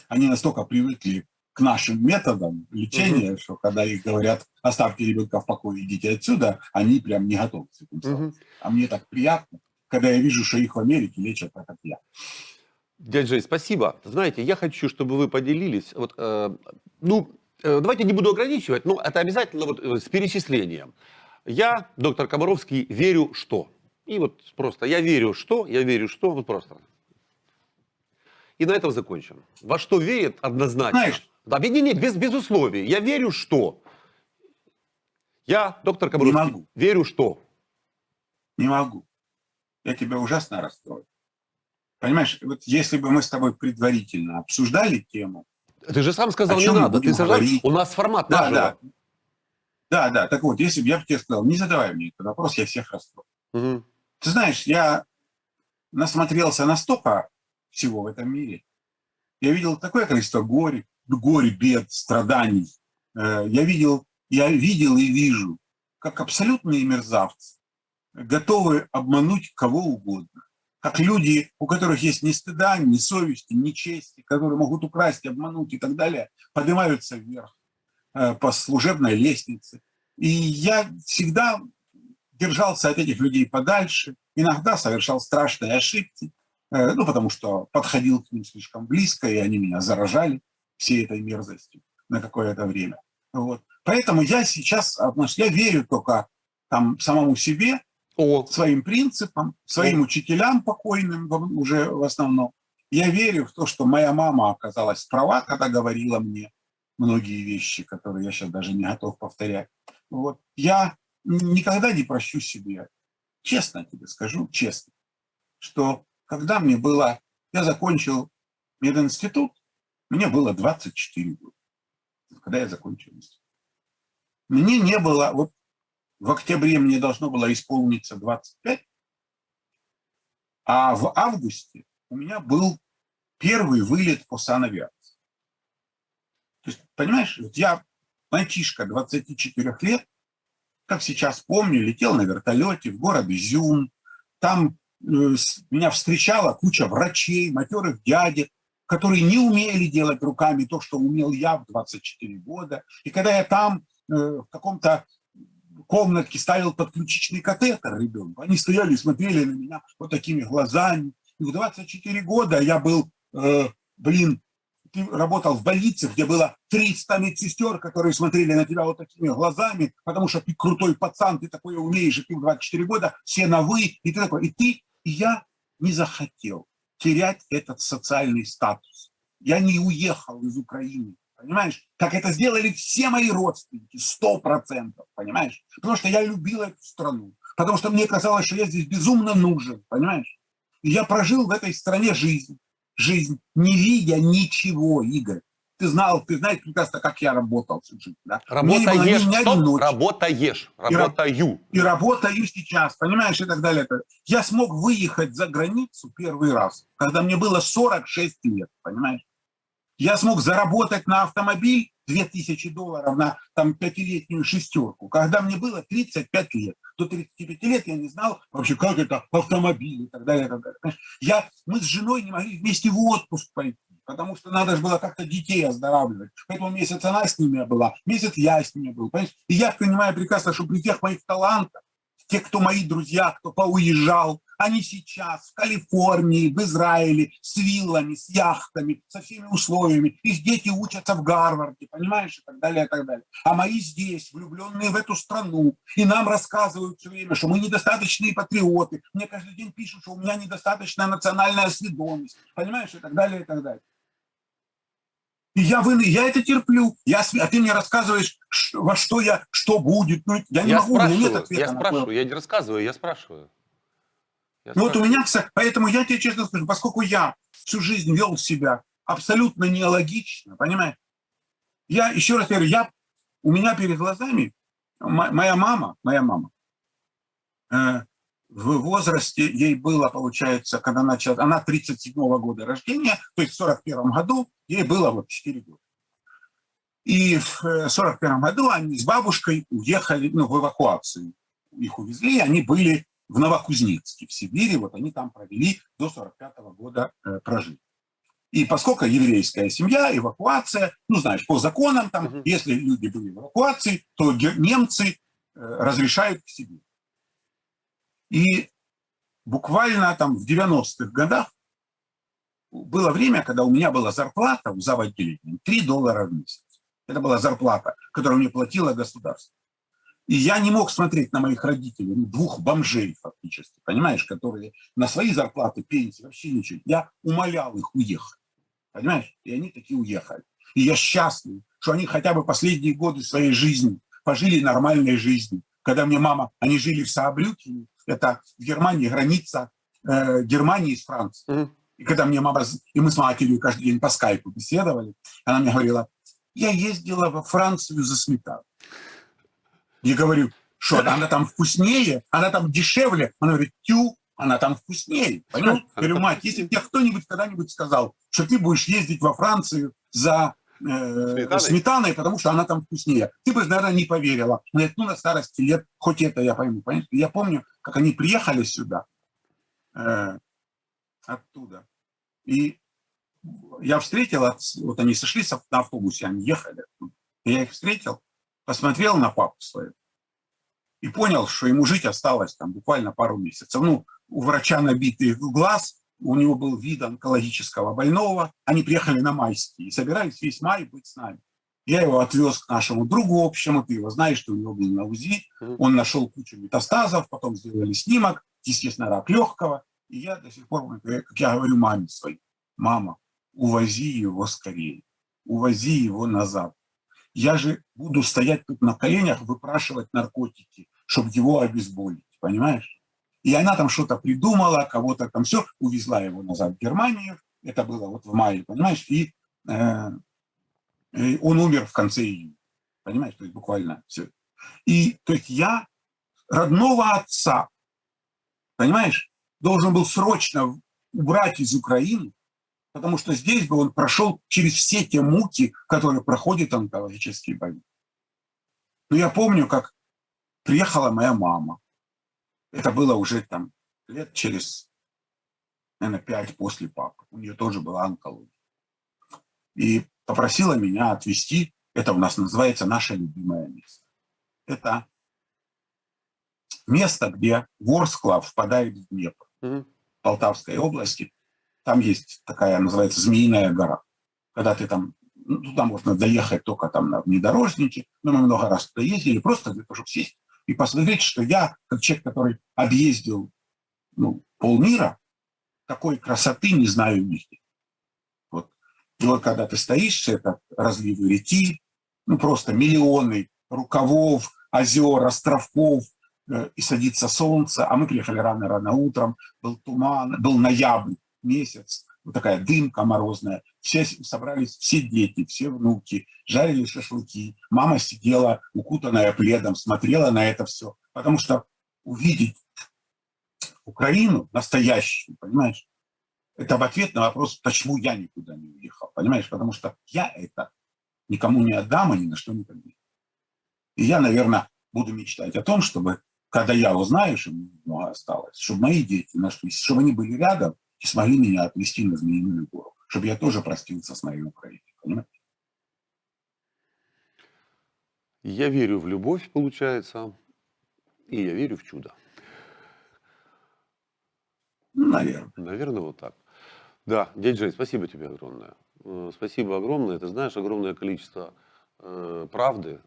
Они настолько привыкли к нашим методам лечения, что когда их говорят, оставьте ребенка в покое, идите отсюда, они прям не готовы с этим сталкиваться. А мне так приятно, когда я вижу, что их в Америке лечат так, как я. Дядя Жень, спасибо. Знаете, я хочу, чтобы вы поделились. Вот, давайте не буду ограничивать, но это обязательно вот, с перечислением. Я, доктор Комаровский, верю, что. И вот просто я верю, что, вот просто. И на этом закончим. Во что верит однозначно. Знаешь, Да, нет, без условий. Я верю, что. Я, доктор Комаровский, не могу. верю, что. Не могу. Я тебя ужасно расстрою. Понимаешь, вот если бы мы с тобой предварительно обсуждали тему... Ты же сам сказал, о не чем мы надо. будем Ты сказал, говорить. у нас формат Да, нашего. да. Так вот, если бы я тебе сказал, не задавай мне этот вопрос, я всех расстрою. Угу. Ты знаешь, я насмотрелся на столько всего в этом мире. Я видел такое количество горе, бед, страданий. Я видел и вижу, как абсолютные мерзавцы готовы обмануть кого угодно. Как люди, у которых есть ни стыда, ни совести, ни чести, которые могут украсть, обмануть и так далее, поднимаются вверх по служебной лестнице. И я всегда держался от этих людей подальше, иногда совершал страшные ошибки, потому что подходил к ним слишком близко, и они меня заражали всей этой мерзостью на какое-то время. Вот. Поэтому я сейчас, я верю только там самому себе, своим принципам, своим учителям покойным уже в основном. Я верю в то, что моя мама оказалась права, когда говорила мне многие вещи, которые я сейчас даже не готов повторять. Вот. Я никогда не прощу себе, честно тебе скажу, честно, что когда мне было... Я закончил мединститут, мне было 24 года, когда я закончил институт. Мне не было... Вот в октябре мне должно было исполниться 25, а в августе у меня был первый вылет по санавиации. То есть, понимаешь, вот я, мальчишка 24 лет, как сейчас помню, летел на вертолете в город Изюм. Там меня встречала куча врачей, матерых дядек, которые не умели делать руками то, что умел я в 24 года. И когда я там в каком-то комнатке ставил подключичный катетер ребенку, они стояли и смотрели на меня вот такими глазами. И в 24 года я был, ты работал в больнице, где было 300 медсестер, которые смотрели на тебя вот такими глазами, потому что ты крутой пацан, ты такое умеешь, и ты в 24 года, все на «вы», и ты такой. И я не захотел терять этот социальный статус. Я не уехал из Украины, понимаешь? Как это сделали все мои родственники, 100%, понимаешь? Потому что я любил эту страну, потому что мне казалось, что я здесь безумно нужен, понимаешь? И я прожил в этой стране жизнь, не видя ничего, Игорь. Ты знаешь прекрасно, как я работал всю жизнь. Да? Работаешь, работаю. И работаю сейчас, понимаешь, и так далее. Я смог выехать за границу первый раз, когда мне было 46 лет, понимаешь? Я смог заработать на автомобиль $2000 на там 5-летнюю шестерку, когда мне было 35 лет. До 35 лет я не знал вообще, как это автомобиль и так далее. И так далее. Мы с женой не могли вместе в отпуск пойти, потому что надо же было как-то детей оздоравливать. Поэтому месяц она с ними была, месяц я с ними был. Понимаешь? И я понимаю прекрасно, что при тех моих талантах, те, кто мои друзья, кто поуезжал, они сейчас в Калифорнии, в Израиле, с виллами, с яхтами, со всеми условиями. Их дети учатся в Гарварде, понимаешь, и так далее, и так далее. А мои здесь, влюбленные в эту страну, и нам рассказывают все время, что мы недостаточные патриоты. Мне каждый день пишут, что у меня недостаточная национальная осведомленность, понимаешь, и так далее, и так далее. И я это терплю. А ты мне рассказываешь, что будет. Ну, я не могу, у меня нет ответа. Я спрашиваю, я не рассказываю, я спрашиваю. Вот у меня, поэтому я тебе честно скажу, поскольку я всю жизнь вел себя абсолютно неологично, понимаешь? Я, еще раз говорю, у меня перед глазами моя мама в возрасте, ей было, получается, когда она 37-го года рождения, то есть в 41-м году, ей было 4 года. И в 41-м году они с бабушкой уехали, в эвакуацию. Их увезли, они были в Новокузнецке, в Сибири, они там провели до 45-го года прожили. И поскольку еврейская семья, эвакуация, ну, знаешь, по законам там, Мгм. если люди были в эвакуации, то немцы разрешают к себе. И буквально там в 90-х годах было время, когда у меня была зарплата в заводделении $3 в месяц. Это была зарплата, которую мне платило государство. И я не мог смотреть на моих родителей, ну, двух бомжей фактически, понимаешь, которые на свои зарплаты, пенсии, вообще ничего. Я умолял их уехать, понимаешь? И они такие уехали. И я счастлив, что они хотя бы последние годы своей жизни пожили нормальной жизнью. Когда мне мама, они жили в Сааблюкене, это в Германии, граница Германии с Францией. Мгм. И когда мне мама, и мы с матерью каждый день по скайпу беседовали, она мне говорила, я ездила во Францию за сметаной. Я говорю, что она там вкуснее, она там дешевле. Она говорит, тю, она там вкуснее. Понимаешь? Я говорю, мать, если бы тебе кто-нибудь когда-нибудь сказал, что ты будешь ездить во Францию за Сметаной? сметаной, потому что она там вкуснее, ты бы, наверное, не поверила. Она говорит, ну, на старости лет, хоть это я пойму. Понимаешь? Я помню, как они приехали сюда, оттуда. И я встретил, вот они сошлись на автобусе, они ехали оттуда. Я их встретил, посмотрел на папу свою и понял, что ему жить осталось там буквально пару месяцев. Ну, у врача набитый глаз, у него был вид онкологического больного. Они приехали на майские и собирались весь май быть с нами. Я его отвез к нашему другу общему, ты его знаешь, что у него был на УЗИ. Он нашел кучу метастазов, потом сделали снимок, естественно, рак легкого. И я до сих пор, как я говорю маме своей, мама, увози его скорее, увози его назад. Я же буду стоять тут на коленях, выпрашивать наркотики, чтобы его обезболить, понимаешь? И она там что-то придумала, кого-то там все, увезла его назад в Германию, это было вот в мае, понимаешь? И он умер в конце июня, понимаешь? То есть буквально все. И то есть я родного отца, понимаешь, должен был срочно убрать из Украины, потому что здесь бы он прошел через все те муки, которые проходит онкологический больной. Но я помню, как приехала моя мама. Это было уже там лет через, наверное, 5 после папы. У нее тоже была онкология. И попросила меня отвезти, это у нас называется наше любимое место. Это место, где Ворскла впадает в Днепр, Мгм. Полтавской области. Там есть такая, называется, Змеиная гора. Когда ты там, ну, туда можно доехать только там на внедорожнике, но мы много раз туда ездили, просто для того, чтобы сесть и посмотреть, что я, как человек, который объездил полмира, такой красоты не знаю нигде. Вот. И вот когда ты стоишь, это разливы реки, ну просто миллионы рукавов, озер, островков, и садится солнце, а мы приехали рано-рано утром, был туман, был ноябрь месяц, вот такая дымка морозная, все собрались, все дети, все внуки, жарили шашлыки, мама сидела, укутанная пледом, смотрела на это все, потому что увидеть Украину настоящую, понимаешь, это в ответ на вопрос, почему я никуда не уехал, понимаешь, потому что я это никому не отдам и ни на что не поменяю. И я, наверное, буду мечтать о том, чтобы, когда я узнаю, что мне много осталось, чтобы мои дети нашлись, чтобы они были рядом и смогли меня отвезти на Змеиную гору, чтобы я тоже простился с моей Украиной, понимаете? Я верю в любовь, получается, и я верю в чудо. Ну, наверное. Наверное, вот так. Да, дядя Жень, спасибо тебе огромное. Спасибо огромное. Ты знаешь, огромное количество правды.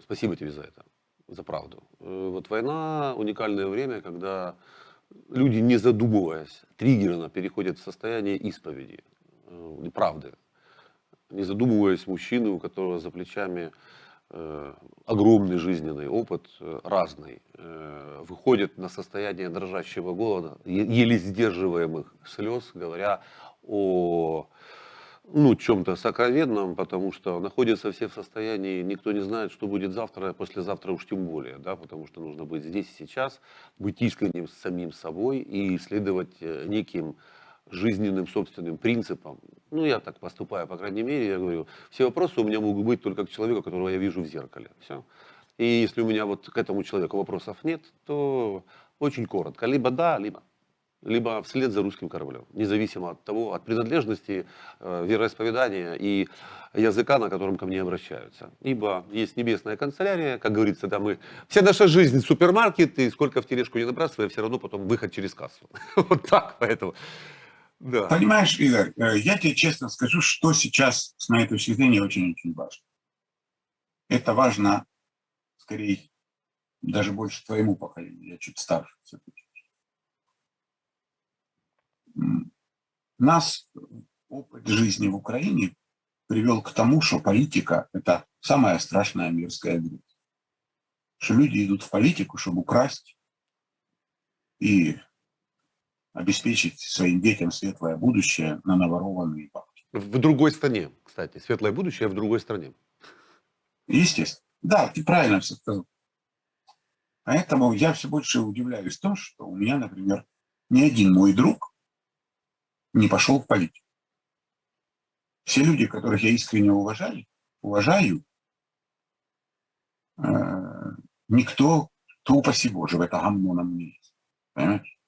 Спасибо тебе за это, за правду. Вот война — уникальное время, когда люди, не задумываясь, триггерно переходят в состояние исповеди, правды. Не задумываясь, мужчины, у которого за плечами огромный жизненный опыт, разный, выходит на состояние дрожащего голода, еле сдерживаемых слез, говоря о чем-то сокровенном, потому что находятся все в состоянии, никто не знает, что будет завтра, а послезавтра уж тем более, да, потому что нужно быть здесь и сейчас, быть искренним с самим собой и следовать неким жизненным собственным принципам. Ну, я так поступаю, по крайней мере, я говорю, все вопросы у меня могут быть только к человеку, которого я вижу в зеркале. Все. И если у меня вот к этому человеку вопросов нет, то очень коротко. Либо да, либо либо вслед за русским кораблем, независимо от того, от принадлежности, вероисповедания и языка, на котором ко мне обращаются. Ибо есть небесная канцелярия, как говорится, да, вся наша жизнь супермаркет, и сколько в тележку не набрасывай, все равно потом выход через кассу. Вот так, поэтому, да. Понимаешь, Игорь, я тебе честно скажу, что сейчас, с моей точки зрения, очень-очень важно. Это важно, скорее, даже больше твоему поколению. Я чуть старше все-таки. Нас опыт жизни в Украине привел к тому, что политика – это самая страшная мирская грязь. Что люди идут в политику, чтобы украсть и обеспечить своим детям светлое будущее на наворованные бабки. В другой стране, кстати. Светлое будущее в другой стране. Естественно. Да, ты правильно все сказал. Поэтому я все больше удивляюсь в том, что у меня, например, ни один мой друг не пошел в политику. Все люди, которых я искренне уважаю, никто, то упаси Боже, в это гамно нам не лезет. Понимаешь?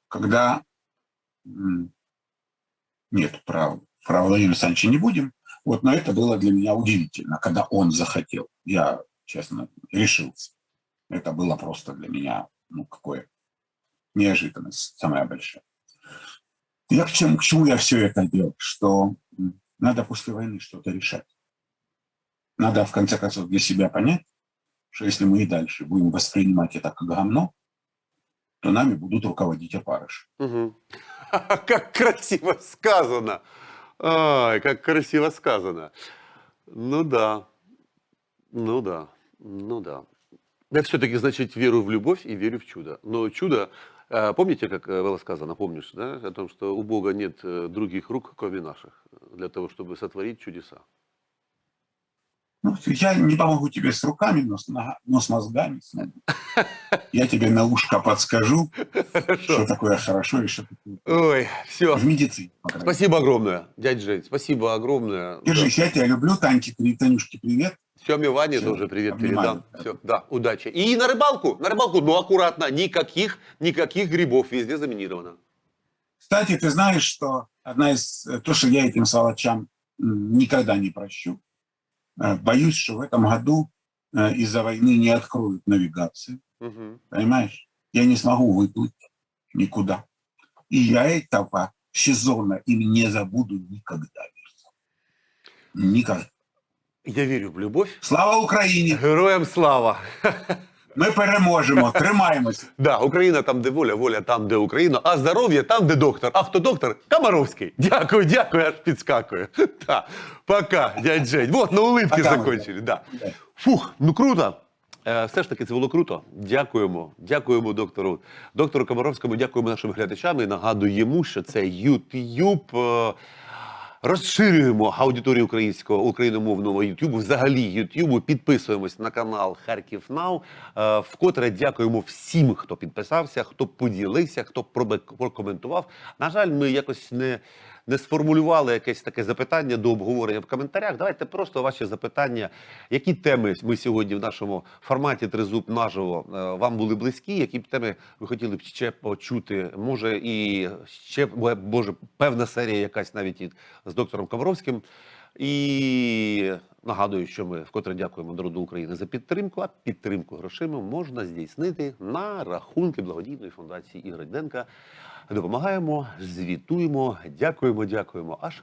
Когда... Нет, про Владимира Александровича не будем. Вот, но это было для меня удивительно, когда он захотел. Я, честно, решился. Это было просто для меня, какое неожиданность самая большая. Я к чему я все это делал? Что надо после войны что-то решать. Надо, в конце концов, для себя понять, что если мы и дальше будем воспринимать это как говно, то нами будут руководить опарыши. Угу. Как красиво сказано! Ай, как красиво сказано. Ну да. Я все-таки, значит, верю в любовь и верю в чудо. Но чудо, помните, как было сказано, помнишь, да, о том, что у Бога нет других рук, кроме наших, для того, чтобы сотворить чудеса. Я не помогу тебе с руками, но с мозгами смогу. Я тебе на ушко подскажу, что такое хорошо и что такое. Ой, все. В медицине. Спасибо огромное, дядя Жень, спасибо огромное. Держись, я тебя люблю, Таньке, Танюшке, привет. Семе, Ване Всё, тоже привет обнимаю. передам. Все, да, удачи. И на рыбалку, но аккуратно, никаких грибов, везде заминировано. Кстати, ты знаешь, что то, что я этим сволочам никогда не прощу. Боюсь, что в этом году из-за войны не откроют навигацию. Угу. Понимаешь? Я не смогу выплыть никуда. И я этого сезона им не забуду никогда. Никогда. Я вірю в любов. Слава Україні! Героям слава! Ми переможемо, тримаємося. Да, Україна там, де воля, воля там, де Україна, а здоров'я там, де доктор. А хто доктор? Комаровський. Дякую, аж підскакує. Да. Пока, дядь Жень. Вот, на улыбке закончили. Да. Фух, круто. Все ж таки, це було круто. Дякуємо доктору Комаровському, дякуємо нашим глядачам і нагадуємо, що це YouTube. Розширюємо аудиторію україномовного YouTube, взагалі YouTube, підписуємось на канал Харків Нау. Вкотре дякуємо всім, хто підписався, хто поділився, хто прокоментував. На жаль, ми якось не сформулювали якесь таке запитання до обговорення в коментарях. Давайте просто ваші запитання. Які теми ми сьогодні в нашому форматі «Тризуб наживо» вам були близькі? Які б теми ви хотіли б ще почути? Може, і ще, може, певна серія якась навіть з доктором Комаровським. І нагадую, що ми вкотре дякуємо народу України за підтримку, а підтримку грошима можна здійснити на рахунки благодійної фундації Ігоря Діденка. Допомагаємо, звітуємо, дякуємо, аж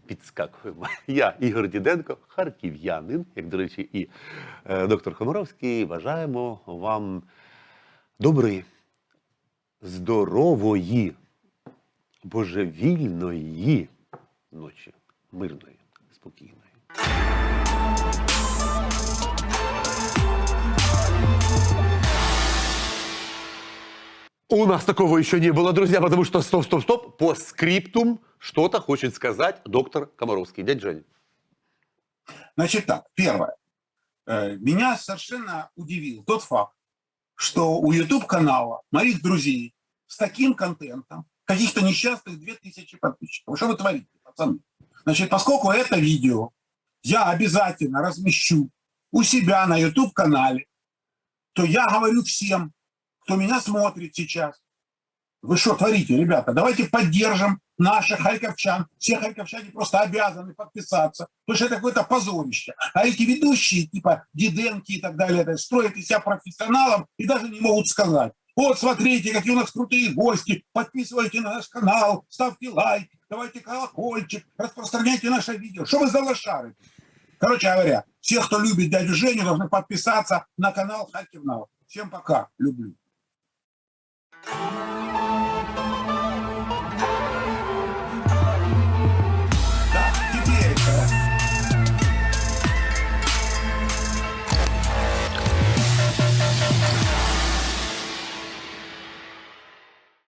підскакуємо. Я, Ігор Діденко, харків'янин, як, до речі, і доктор Комаровський. Бажаємо вам доброї, здорової, божевільної ночі, мирної, спокійної. У нас такого еще не было, друзья, потому что, стоп, по скриптум что-то хочет сказать доктор Комаровский. Дядь Жень. Значит так, первое. Меня совершенно удивил тот факт, что у YouTube-канала моих друзей с таким контентом каких-то несчастных 2000 подписчиков. Что вы творите, пацаны? Значит, поскольку это видео я обязательно размещу у себя на YouTube-канале, то я говорю всем, кто меня смотрит сейчас, Вы что творите, ребята? Давайте поддержим наших харьковчан. Все харьковчане просто обязаны подписаться, потому что это какое-то позорище. А эти ведущие, типа Диденки и так далее, это, строят из себя профессионалом и даже не могут сказать: вот смотрите, какие у нас крутые гости, подписывайтесь на наш канал, ставьте лайк, давайте колокольчик, распространяйте наше видео. Что вы за лошары? Короче говоря, все, кто любит дядю Женю, должны подписаться на канал Харьков Now. Всем пока, люблю.